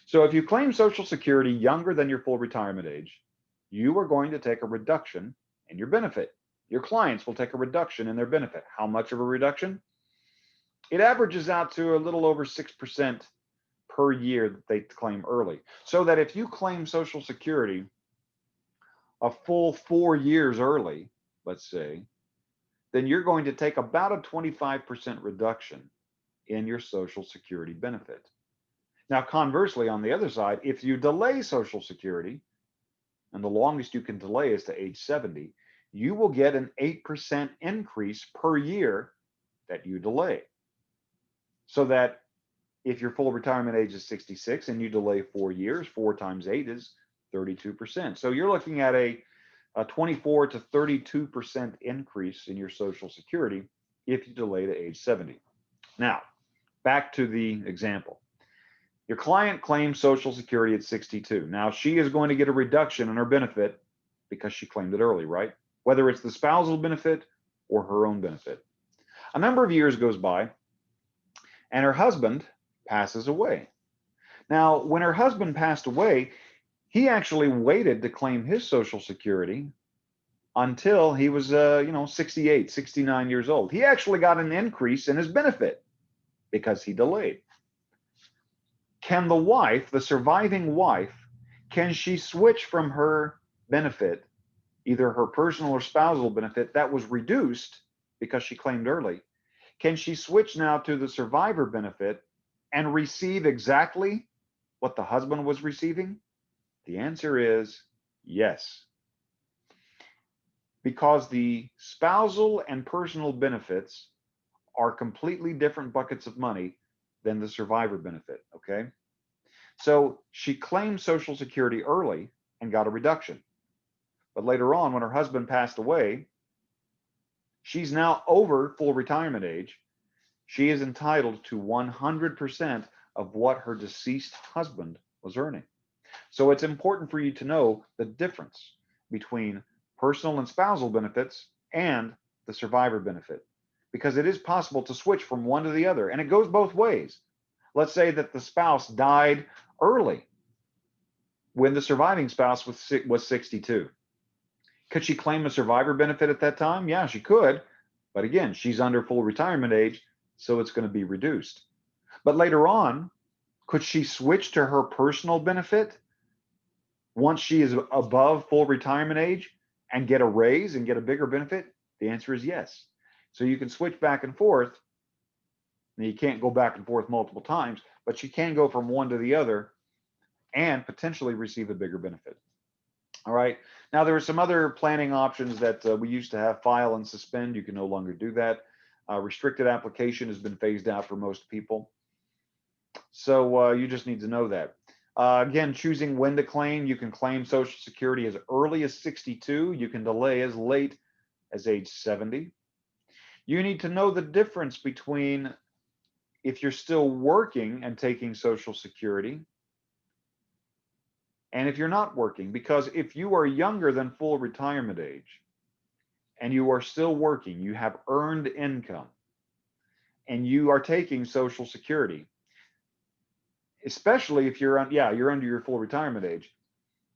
So if you claim Social Security younger than your full retirement age, you are going to take a reduction in your benefit. Your clients will take a reduction in their benefit. How much of a reduction? It averages out to a little over 6% per year that they claim early. So that if you claim Social Security a full 4 years early, let's say, then you're going to take about a 25% reduction in your Social Security benefit. Now, conversely, on the other side, if you delay Social Security, and the longest you can delay is to age 70, you will get an 8% increase per year that you delay. So that if your full retirement age is 66 and you delay 4 years, 4 times 8 is 32%. So you're looking at a 24 to 32% increase in your Social Security if you delay to age 70. Now, back to the example. Your client claims Social Security at 62. Now, she is going to get a reduction in her benefit because she claimed it early, right? Whether it's the spousal benefit or her own benefit. A number of years goes by, and her husband passes away. Now, when her husband passed away, he actually waited to claim his Social Security until he was, 68, 69 years old. He actually got an increase in his benefit because he delayed. Can the wife, the surviving wife, can she switch from her benefit, either her personal or spousal benefit that was reduced because she claimed early? Can she switch now to the survivor benefit and receive exactly what the husband was receiving? The answer is yes. Because the spousal and personal benefits are completely different buckets of money than the survivor benefit, okay? So she claimed Social Security early and got a reduction. But later on, when her husband passed away, she's now over full retirement age. She is entitled to 100% of what her deceased husband was earning. So it's important for you to know the difference between personal and spousal benefits and the survivor benefit, because it is possible to switch from one to the other, and it goes both ways. Let's say that the spouse died early when the surviving spouse was 62. Could she claim a survivor benefit at that time? Yeah, she could. But again, she's under full retirement age, so it's going to be reduced. But later on, could she switch to her personal benefit once she is above full retirement age and get a raise and get a bigger benefit? The answer is yes. So you can switch back and forth. Now, you can't go back and forth multiple times, but you can go from one to the other and potentially receive a bigger benefit. All right. Now, there are some other planning options that we used to have: file and suspend. You can no longer do that. Restricted application has been phased out for most people. So you just need to know that. Again, choosing when to claim. You can claim Social Security as early as 62. You can delay as late as age 70. You need to know the difference between if you're still working and taking Social Security and if you're not working, because if you are younger than full retirement age and you are still working, you have earned income, and you are taking Social Security, especially if you're you're under your full retirement age,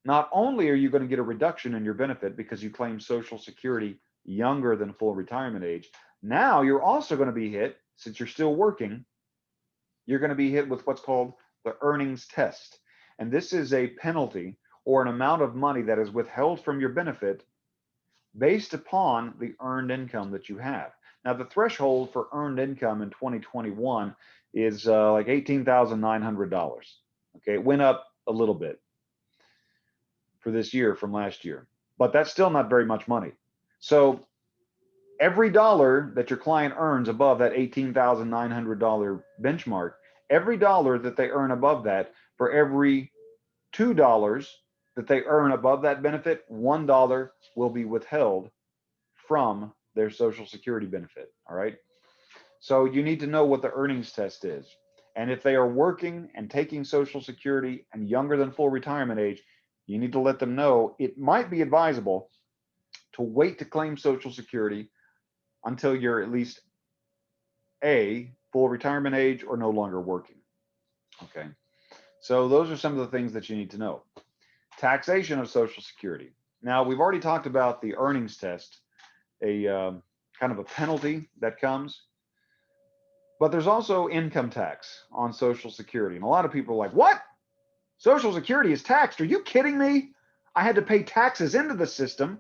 not only are you going to get a reduction in your benefit because you claim Social Security younger than full retirement age, now you're also going to be hit, since you're still working, you're going to be hit with what's called the earnings test. And this is a penalty or an amount of money that is withheld from your benefit based upon the earned income that you have. Now, the threshold for earned income in 2021 is like $18,900. Okay, it went up a little bit for this year from last year, but that's still not very much money. So every dollar that your client earns above that $18,900 benchmark, every dollar that they earn above that, for every $2 that they earn above that benefit, $1 will be withheld from their Social Security benefit. All right. So you need to know what the earnings test is. And if they are working and taking Social Security and younger than full retirement age, you need to let them know it might be advisable to wait to claim Social Security until you're at least full retirement age or no longer working. Okay. So those are some of the things that you need to know. Taxation of Social Security. Now, we've already talked about the earnings test, a kind of a penalty that comes, but there's also income tax on Social Security. And a lot of people are like, what? Social Security is taxed? Are you kidding me? I had to pay taxes into the system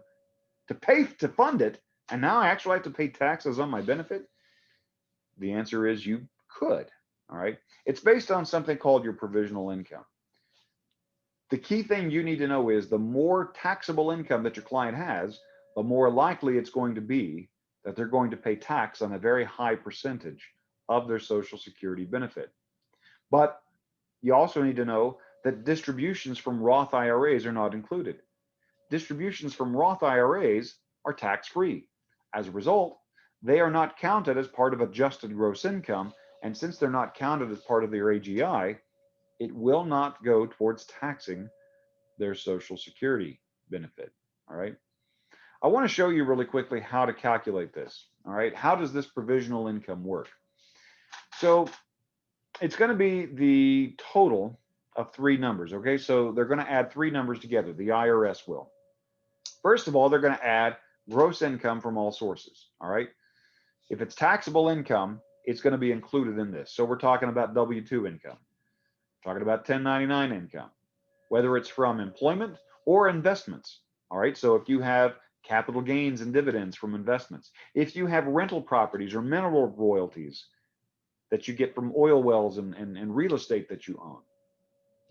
to fund it, and now I actually have to pay taxes on my benefit? The answer is you could. All right. It's based on something called your provisional income. The key thing you need to know is the more taxable income that your client has, the more likely it's going to be that they're going to pay tax on a very high percentage of their Social Security benefit. But you also need to know that distributions from Roth IRAs are not included. Distributions from Roth IRAs are tax-free. As a result, they are not counted as part of adjusted gross income, and since they're not counted as part of their AGI, it will not go towards taxing their Social Security benefit. All right. I want to show you really quickly how to calculate this. All right. How does this provisional income work? So It's going to be the total of three numbers. Okay, so they're going to add three numbers together. The IRS will. First of all, they're going to add gross income from all sources. All right. If it's taxable income, it's going to be included in this. So we're talking about W-2 income, talking about 1099 income, whether it's from employment or investments. All right. So if you have capital gains and dividends from investments, if you have rental properties or mineral royalties that you get from oil wells and real estate that you own,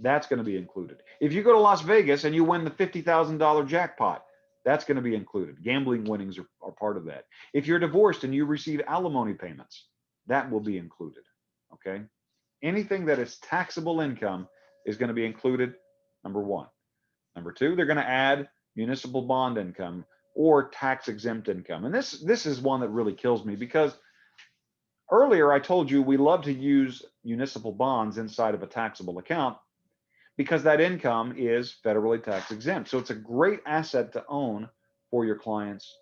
that's going to be included. If you go to Las Vegas and you win the $50,000 jackpot, that's going to be included. Gambling winnings are part of that. If you're divorced and you receive alimony payments, that will be included. Okay. Anything that is taxable income is going to be included, number one. Number two, they're going to add municipal bond income or tax exempt income. And this is one that really kills me, because earlier I told you we love to use municipal bonds inside of a taxable account because that income is federally tax exempt. So it's a great asset to own for your clients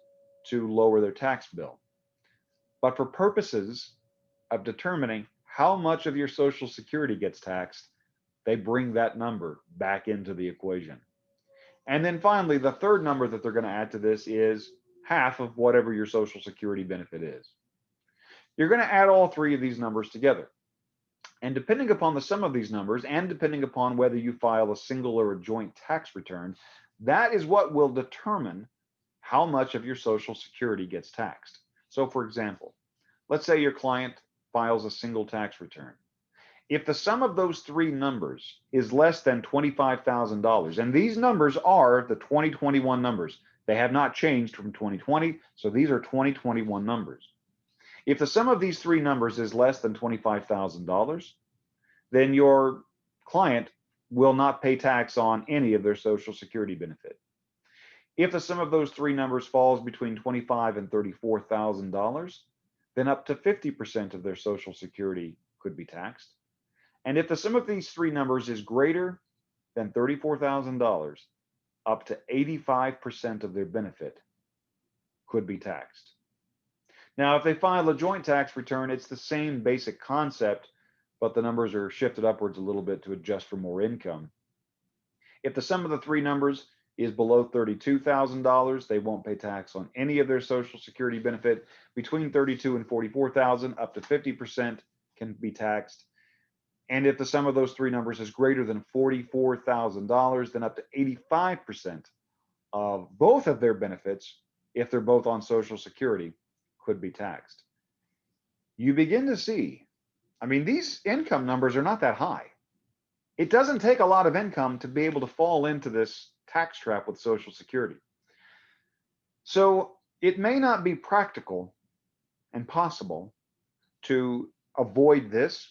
to lower their tax bill. But for purposes of determining how much of your Social Security gets taxed, they bring that number back into the equation. And then finally, the third number that they're going to add to this is half of whatever your Social Security benefit is. You're going to add all three of these numbers together. And depending upon the sum of these numbers, and depending upon whether you file a single or a joint tax return, that is what will determine how much of your Social Security gets taxed. So for example, let's say your client files a single tax return. If the sum of those three numbers is less than $25,000, and these numbers are the 2021 numbers, they have not changed from 2020, so these are 2021 numbers. If the sum of these three numbers is less than $25,000, then your client will not pay tax on any of their Social Security benefit. If the sum of those three numbers falls between $25,000 and $34,000, then up to 50% of their Social Security could be taxed. And if the sum of these three numbers is greater than $34,000, up to 85% of their benefit could be taxed. Now, if they file a joint tax return, it's the same basic concept, but the numbers are shifted upwards a little bit to adjust for more income. If the sum of the three numbers is below $32,000, they won't pay tax on any of their Social Security benefit. Between $32,000 and $44,000, up to 50% can be taxed. And if the sum of those three numbers is greater than $44,000, then up to 85% of both of their benefits, if they're both on Social Security, could be taxed. You begin to see, I mean, these income numbers are not that high. It doesn't take a lot of income to be able to fall into this tax trap with Social Security. So it may not be practical and possible to avoid this.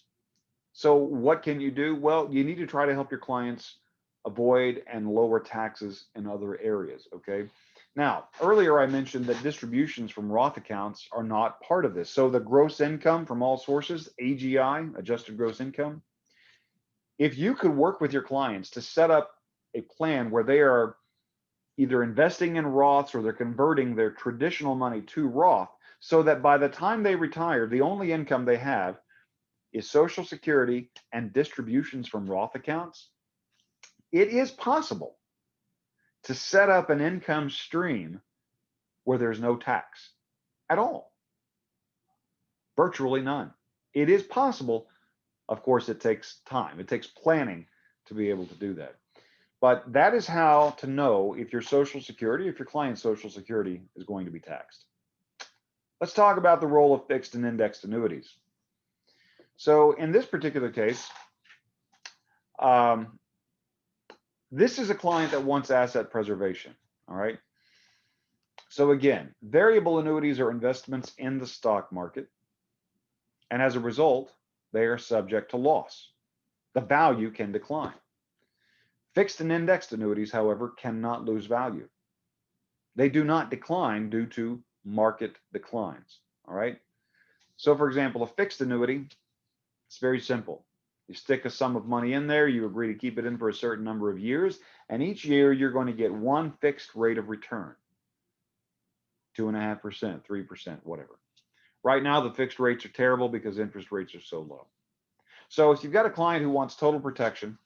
So what can you do? Well, you need to try to help your clients avoid and lower taxes in other areas, okay? Now, earlier I mentioned that distributions from Roth accounts are not part of this. So the gross income from all sources, AGI, adjusted gross income, if you could work with your clients to set up a plan where they are either investing in Roths or they're converting their traditional money to Roth, so that by the time they retire, the only income they have is Social Security and distributions from Roth accounts, it is possible to set up an income stream where there's no tax at all. Virtually none. It is possible. Of course, it takes time. It takes planning to be able to do that. But that is how to know if your Social Security, if your client's Social Security is going to be taxed. Let's talk about the role of fixed and indexed annuities. So in this particular case, this is a client that wants asset preservation, all right? So again, variable annuities are investments in the stock market, and as a result, they are subject to loss. The value can decline. Fixed and indexed annuities, however, cannot lose value. They do not decline due to market declines, all right? So for example, a fixed annuity, it's very simple. You stick a sum of money in there, you agree to keep it in for a certain number of years, and each year you're going to get one fixed rate of return, 2.5%, 3%, whatever. Right now, the fixed rates are terrible because interest rates are so low. So if you've got a client who wants total protection,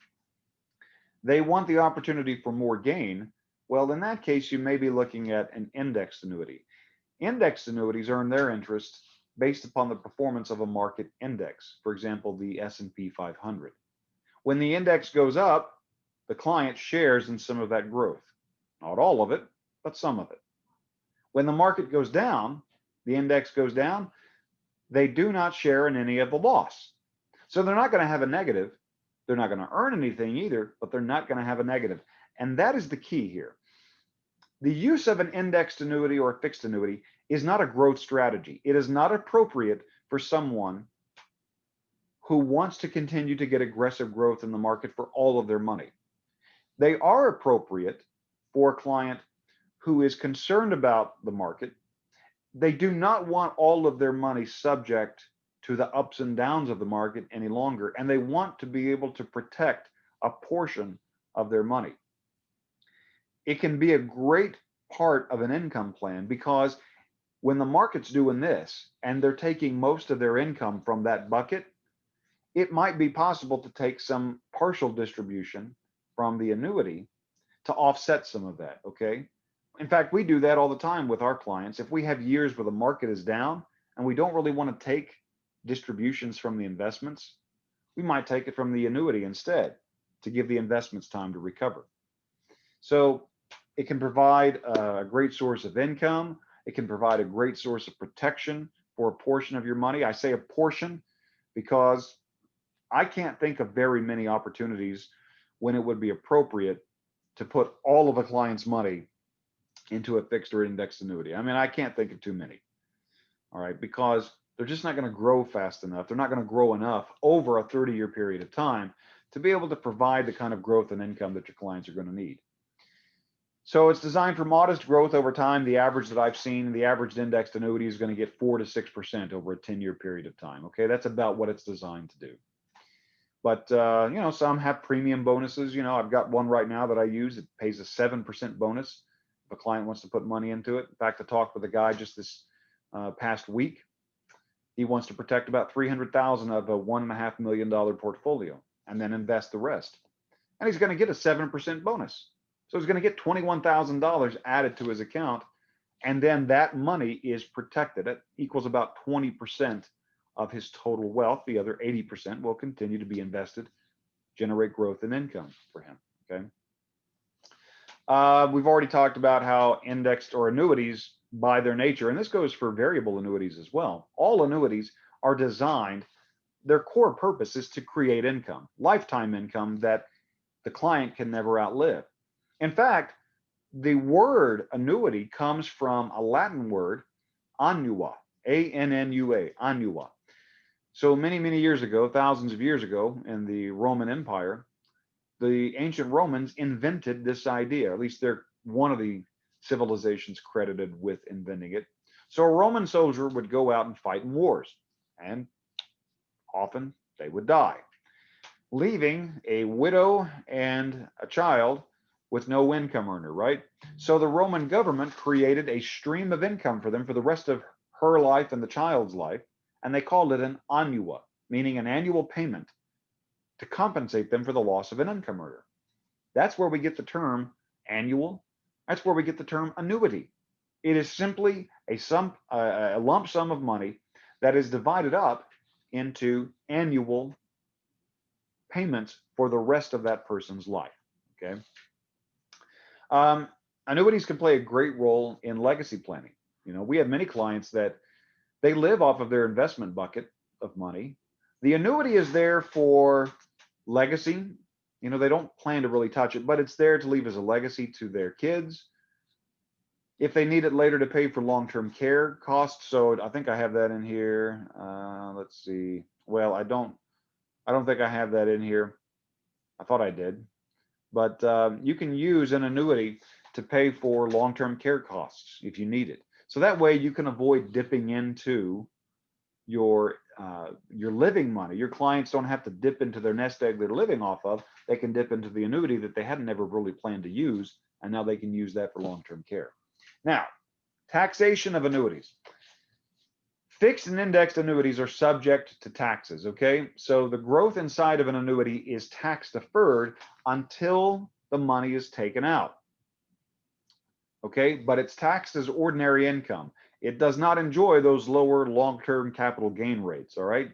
they want the opportunity for more gain, well, in that case, you may be looking at an indexed annuity. Indexed annuities earn their interest based upon the performance of a market index, for example, the S&P 500. When the index goes up, the client shares in some of that growth. Not all of it, but some of it. When the market goes down, the index goes down, they do not share in any of the loss. So they're not going to have a negative. They're not going to earn anything either, but they're not going to have a negative. And that is the key here. The use of an indexed annuity or a fixed annuity is not a growth strategy. It is not appropriate for someone who wants to continue to get aggressive growth in the market for all of their money. They are appropriate for a client who is concerned about the market. They do not want all of their money subject to the ups and downs of the market any longer, and they want to be able to protect a portion of their money. It can be a great part of an income plan because when the market's doing this and they're taking most of their income from that bucket, it might be possible to take some partial distribution from the annuity to offset some of that, okay? In fact, we do that all the time with our clients. If we have years where the market is down and we don't really want to take distributions from the investments, we might take it from the annuity instead to give the investments time to recover. So it can provide a great source of income. It can provide a great source of protection for a portion of your money. I say a portion because I can't think of very many opportunities when it would be appropriate to put all of a client's money into a fixed or indexed annuity. I mean, I can't think of too many, all right, because they're just not going to grow fast enough. They're not going to grow enough over a 30-year period of time to be able to provide the kind of growth and income that your clients are going to need. So it's designed for modest growth over time. The average that I've seen, the average indexed annuity is going to get 4 to 6% over a 10-year period of time. Okay, that's about what it's designed to do. But some have premium bonuses. I've got one right now that I use. It pays a 7% bonus if a client wants to put money into it. In fact, I talked with a guy just this past week. He wants to protect about $300,000 of a $1.5 million portfolio and then invest the rest. And he's going to get a 7% bonus. So he's going to get $21,000 added to his account. And then that money is protected. It equals about 20% of his total wealth. The other 80% will continue to be invested, generate growth and income for him. Okay. We've already talked about how indexed or annuities by their nature, and this goes for variable annuities as well. All annuities are designed, their core purpose is to create income, lifetime income that the client can never outlive. In fact, the word annuity comes from a Latin word, annua, A-N-N-U-A, annua. So many, many years ago, thousands of years ago in the Roman Empire, the ancient Romans invented this idea. At least they're one of the civilizations credited with inventing it. So a Roman soldier would go out and fight in wars, and often they would die, leaving a widow and a child with no income earner, right? So the Roman government created a stream of income for them for the rest of her life and the child's life, and they called it an annua, meaning an annual payment to compensate them for the loss of an income earner. That's where we get the term annual. That's where we get the term annuity. It is simply a lump sum of money that is divided up into annual payments for the rest of that person's life, okay? Annuities can play a great role in legacy planning. We have many clients that they live off of their investment bucket of money. The annuity is there for legacy. They don't plan to really touch it, but it's there to leave as a legacy to their kids. If they need it later to pay for long-term care costs. So I think I have that in here. Let's see. Well, I don't think I have that in here. I thought I did. But you can use an annuity to pay for long-term care costs if you need it. So that way you can avoid dipping into your living money. Your clients don't have to dip into their nest egg they're living off of. They can dip into the annuity that they hadn't ever really planned to use, and now they can use that for long-term care. Now, taxation of annuities. Fixed and indexed annuities are subject to taxes, okay? So the growth inside of an annuity is tax deferred until the money is taken out, okay? But it's taxed as ordinary income. It does not enjoy those lower long-term capital gain rates, all right?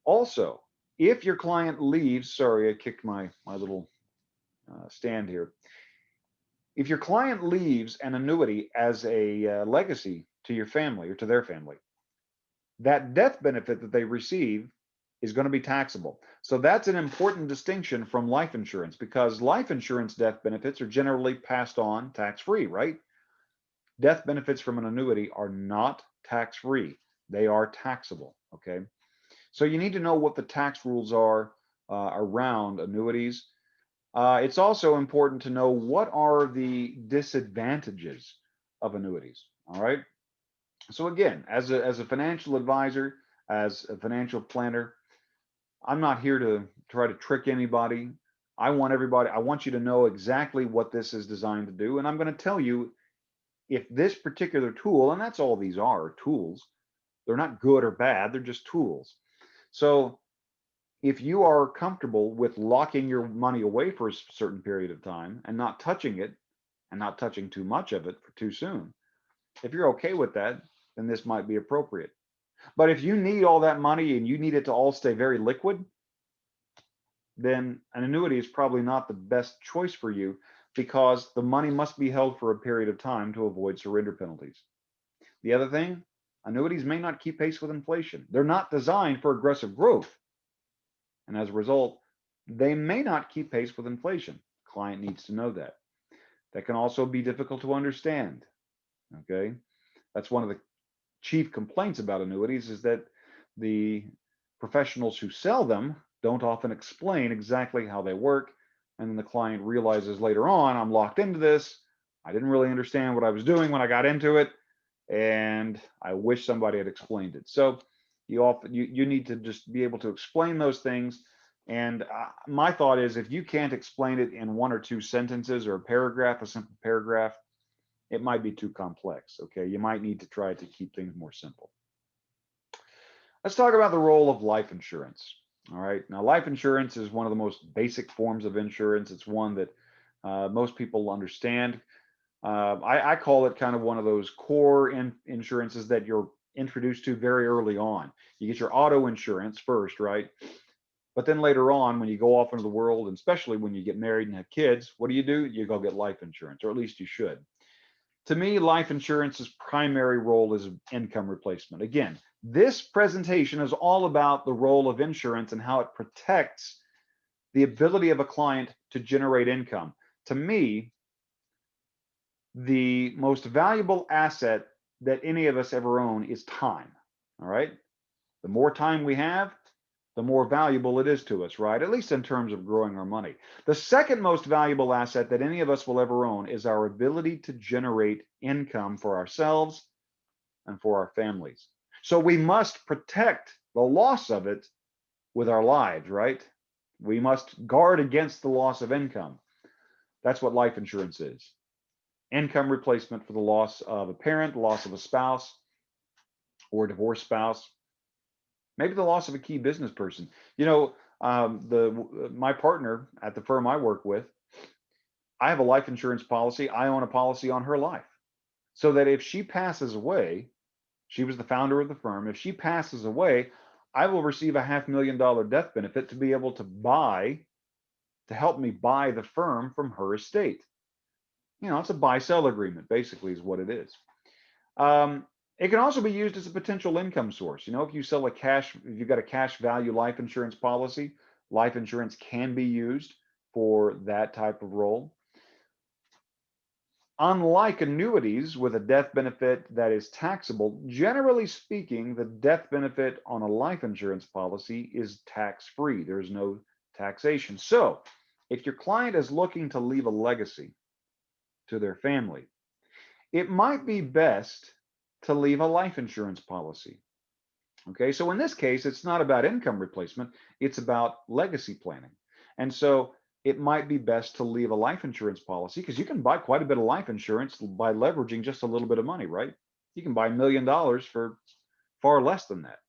Also, if your client leaves, sorry, I kicked my little stand here. If your client leaves an annuity as a legacy to your family or to their family, that death benefit that they receive is going to be taxable. So that's an important distinction from life insurance, because life insurance death benefits are generally passed on tax-free, right? Death benefits from an annuity are not tax-free. They are taxable, okay? So you need to know what the tax rules are around annuities. It's also important to know what are the disadvantages of annuities, all right? So again, as a financial advisor, as a financial planner, I'm not here to try to trick anybody. I want you to know exactly what this is designed to do. And I'm going to tell you if this particular tool, and that's all these are, tools, they're not good or bad, they're just tools. So if you are comfortable with locking your money away for a certain period of time and not touching it and not touching too much of it for too soon, if you're okay with that, then this might be appropriate. But if you need all that money and you need it to all stay very liquid, then an annuity is probably not the best choice for you, because the money must be held for a period of time to avoid surrender penalties. The other thing, annuities may not keep pace with inflation. They're not designed for aggressive growth. And as a result, they may not keep pace with inflation. Client needs to know that. That can also be difficult to understand. Okay. That's one of the chief complaints about annuities, is that the professionals who sell them don't often explain exactly how they work. And then the client realizes later on, I'm locked into this. I didn't really understand what I was doing when I got into it, and I wish somebody had explained it. So you need to just be able to explain those things. And my thought is, if you can't explain it in one or two sentences or a paragraph, a simple paragraph, it might be too complex. Okay, you might need to try to keep things more simple. Let's talk about the role of life insurance. All right, now life insurance is one of the most basic forms of insurance. It's one that most people understand. I call it kind of one of those core insurances that you're introduced to very early on. You get your auto insurance first, right? But then later on, when you go off into the world, and especially when you get married and have kids, what do? You go get life insurance, or at least you should. To me, life insurance's primary role is income replacement. Again, this presentation is all about the role of insurance and how it protects the ability of a client to generate income. To me, the most valuable asset that any of us ever own is time. All right. The more time we have, the more valuable it is to us, right? At least in terms of growing our money. The second most valuable asset that any of us will ever own is our ability to generate income for ourselves and for our families. So we must protect the loss of it with our lives, right? We must guard against the loss of income. That's what life insurance is. Income replacement for the loss of a parent, loss of a spouse or divorced spouse, maybe the loss of a key business person. You know, my partner at the firm I work with, I have a life insurance policy. I own a policy on her life, so that if she passes away, she was the founder of the firm. If she passes away, I will receive a $500,000 death benefit to be able to help me buy the firm from her estate. You know, it's a buy-sell agreement, basically, is what it is. It can also be used as a potential income source. You know, if you've got a cash value life insurance policy, life insurance can be used for that type of role. Unlike annuities with a death benefit that is taxable, generally speaking, the death benefit on a life insurance policy is tax-free. There's no taxation. So if your client is looking to leave a legacy to their family, it might be best to leave a life insurance policy. Okay, so in this case, it's not about income replacement, it's about legacy planning. And so it might be best to leave a life insurance policy, because you can buy quite a bit of life insurance by leveraging just a little bit of money, right? You can buy $1 million for far less than that.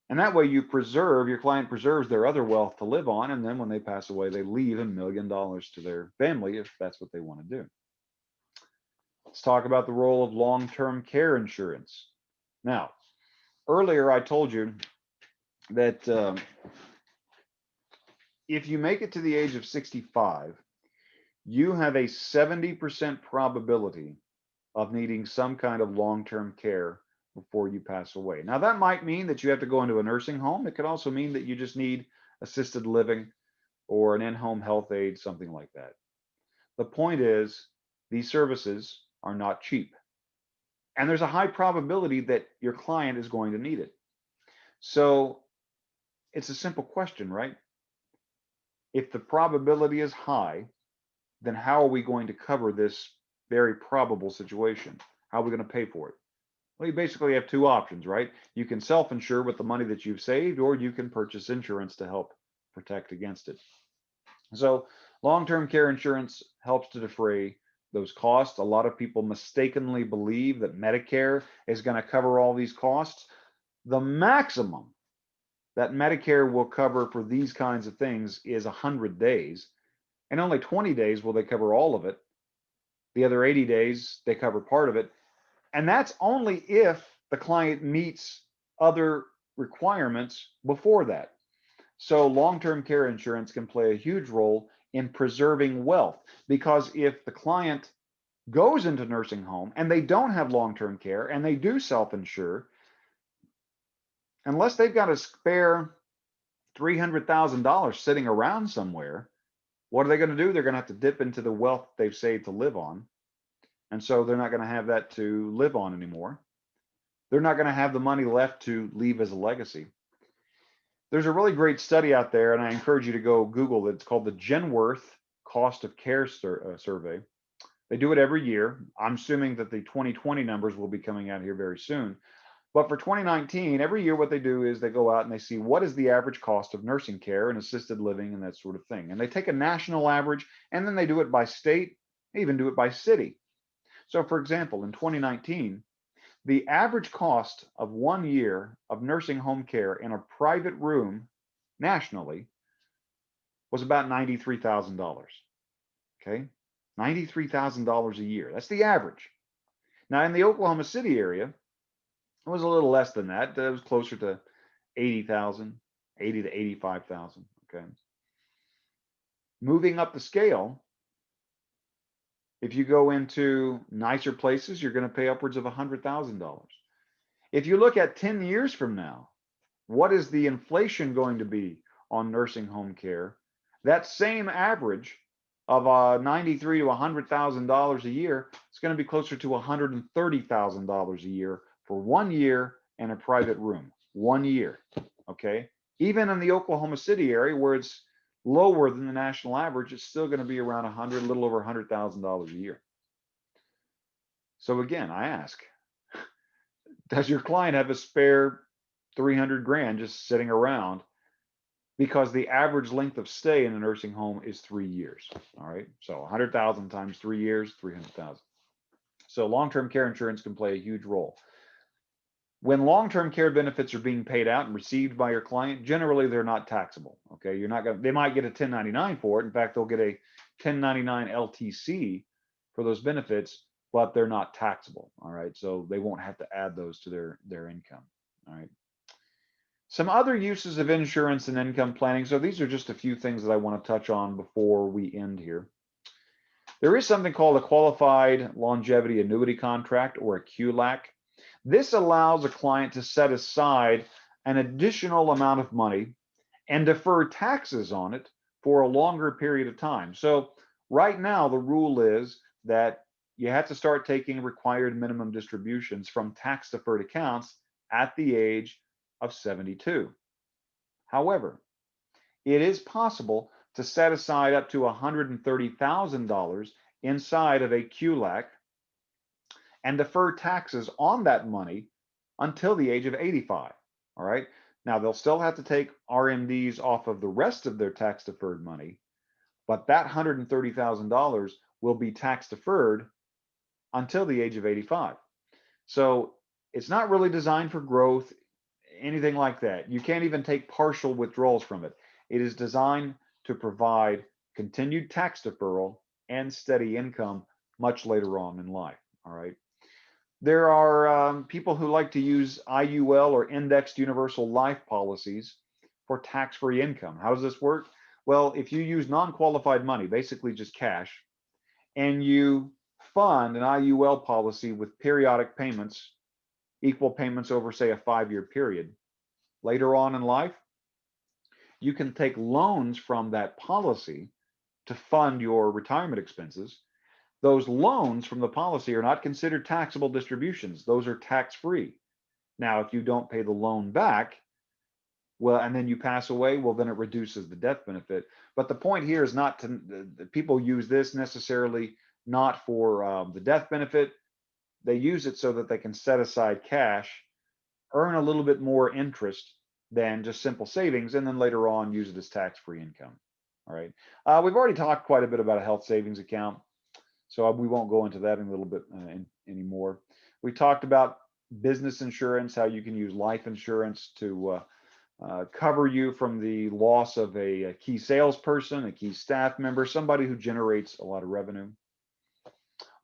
And that way your client preserves their other wealth to live on. And then when they pass away, they leave $1 million to their family if that's what they want to do. Let's talk about the role of long-term care insurance. Now, earlier I told you that if you make it to the age of 65, you have a 70% probability of needing some kind of long-term care before you pass away. Now, that might mean that you have to go into a nursing home. It could also mean that you just need assisted living or an in-home health aid, something like that. The point is, these services are not cheap. And there's a high probability that your client is going to need it. So it's a simple question, right? If the probability is high, then how are we going to cover this very probable situation? How are we going to pay for it? Well, you basically have two options, right? You can self-insure with the money that you've saved, or you can purchase insurance to help protect against it. So long-term care insurance helps to defray those costs. A lot of people mistakenly believe that Medicare is going to cover all these costs. The maximum that Medicare will cover for these kinds of things is 100 days, and only 20 days will they cover all of it. The other 80 days, they cover part of it. And that's only if the client meets other requirements before that. So long-term care insurance can play a huge role in preserving wealth, because if the client goes into nursing home and they don't have long-term care and they do self-insure, unless they've got a spare $300,000 sitting around somewhere, what are they going to do? They're going to have to dip into the wealth they've saved to live on. And so they're not going to have that to live on anymore. They're not going to have the money left to leave as a legacy. There's a really great study out there, and I encourage you to go Google it. It's called the Genworth Cost of Care Survey. They do it every year. I'm assuming that the 2020 numbers will be coming out here very soon. But for 2019, every year what they do is they go out and they see what is the average cost of nursing care and assisted living and that sort of thing. And they take a national average, and then they do it by state, they even do it by city. So for example, in 2019, the average cost of 1 year of nursing home care in a private room nationally was about $93,000. Okay, $93,000 a year. That's the average. Now in the Oklahoma City area, it was a little less than that. It was closer to 80,000, 80 to 85,000. Okay. Moving up the scale, if you go into nicer places, you're going to pay upwards of $100,000. If you look at 10 years from now, what is the inflation going to be on nursing home care? That same average of $93,000 to $100,000 a year is going to be closer to $130,000 a year for 1 year in a private room. 1 year. Okay. Even in the Oklahoma City area, where it's lower than the national average, it's still going to be around a little over $100,000 a year. So again, I ask, does your client have a spare 300 grand just sitting around? Because the average length of stay in a nursing home is 3 years. All right. So 100,000 times 3 years, 300,000. So long-term care insurance can play a huge role. When long-term care benefits are being paid out and received by your client, generally they're not taxable. Okay, they might get a 1099 for it. In fact, they'll get a 1099 LTC for those benefits, but they're not taxable. All right, so they won't have to add those to their income. All right. Some other uses of insurance and income planning. So these are just a few things that I want to touch on before we end here. There is something called a qualified longevity annuity contract, or a QLAC. This allows a client to set aside an additional amount of money and defer taxes on it for a longer period of time. So right now, the rule is that you have to start taking required minimum distributions from tax deferred accounts at the age of 72. However, it is possible to set aside up to $130,000 inside of a QLAC and defer taxes on that money until the age of 85. All right. Now they'll still have to take RMDs off of the rest of their tax deferred money, but that $130,000 will be tax deferred until the age of 85. So It's not really designed for growth, anything like that. You can't even take partial withdrawals from it. It is designed to provide continued tax deferral and steady income much later on in life. All right. There are people who like to use IUL or indexed universal life policies for tax-free income. How does this work? Well, if you use non-qualified money, basically just cash, and you fund an IUL policy with periodic payments, equal payments over, say, a 5-year period, later on in life, you can take loans from that policy to fund your retirement expenses. Those loans from the policy are not considered taxable distributions. Those are tax-free. Now, if you don't pay the loan back, well, and then you pass away, well, then it reduces the death benefit. But the point here is not to, people use this necessarily not for the death benefit. They use it so that they can set aside cash, earn a little bit more interest than just simple savings, and then later on use it as tax-free income. All right. We've already talked quite a bit about a health savings account, so we won't go into that in a little bit anymore. We talked about business insurance, how you can use life insurance to cover you from the loss of a key salesperson, a key staff member, somebody who generates a lot of revenue.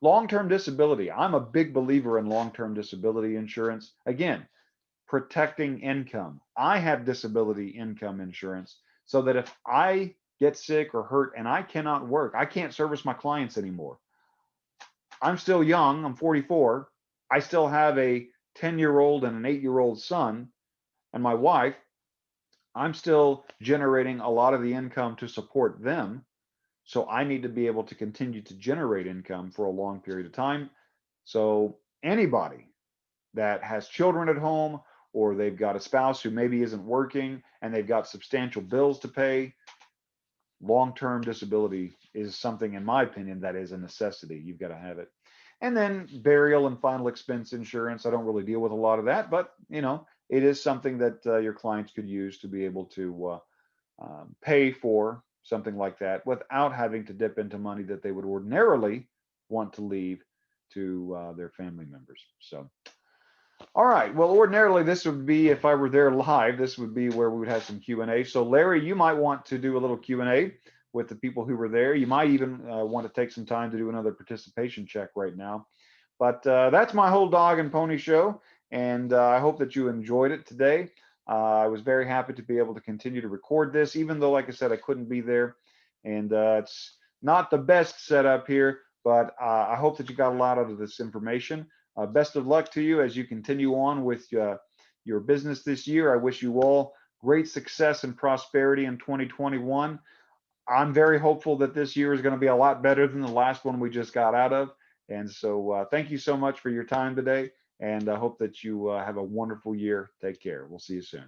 Long-term disability. I'm a big believer in long-term disability insurance. Again, protecting income. I have disability income insurance so that if I get sick or hurt and I cannot work, I can't service my clients anymore. I'm still young, I'm 44. I still have a 10-year-old and an 8-year-old son and my wife. I'm still generating a lot of the income to support them. So I need to be able to continue to generate income for a long period of time. So anybody that has children at home, or they've got a spouse who maybe isn't working and they've got substantial bills to pay, long-term disability is something, in my opinion, that is a necessity. You've got to have it. And then burial and final expense insurance. I don't really deal with a lot of that, but it is something that your clients could use to be able to pay for something like that without having to dip into money that they would ordinarily want to leave to their family members. So, all right. Well, ordinarily this would be, if I were there live, this would be where we would have some Q&A. So Larry, you might want to do a little Q&A with the people who were there. You might even want to take some time to do another participation check right now. But that's my whole dog and pony show. And I hope that you enjoyed it today. I was very happy to be able to continue to record this, even though, like I said, I couldn't be there. And it's not the best setup here, but I hope that you got a lot out of this information. Best of luck to you as you continue on with your business this year. I wish you all great success and prosperity in 2021. I'm very hopeful that this year is going to be a lot better than the last one we just got out of. And so thank you so much for your time today. And I hope that you have a wonderful year. Take care. We'll see you soon.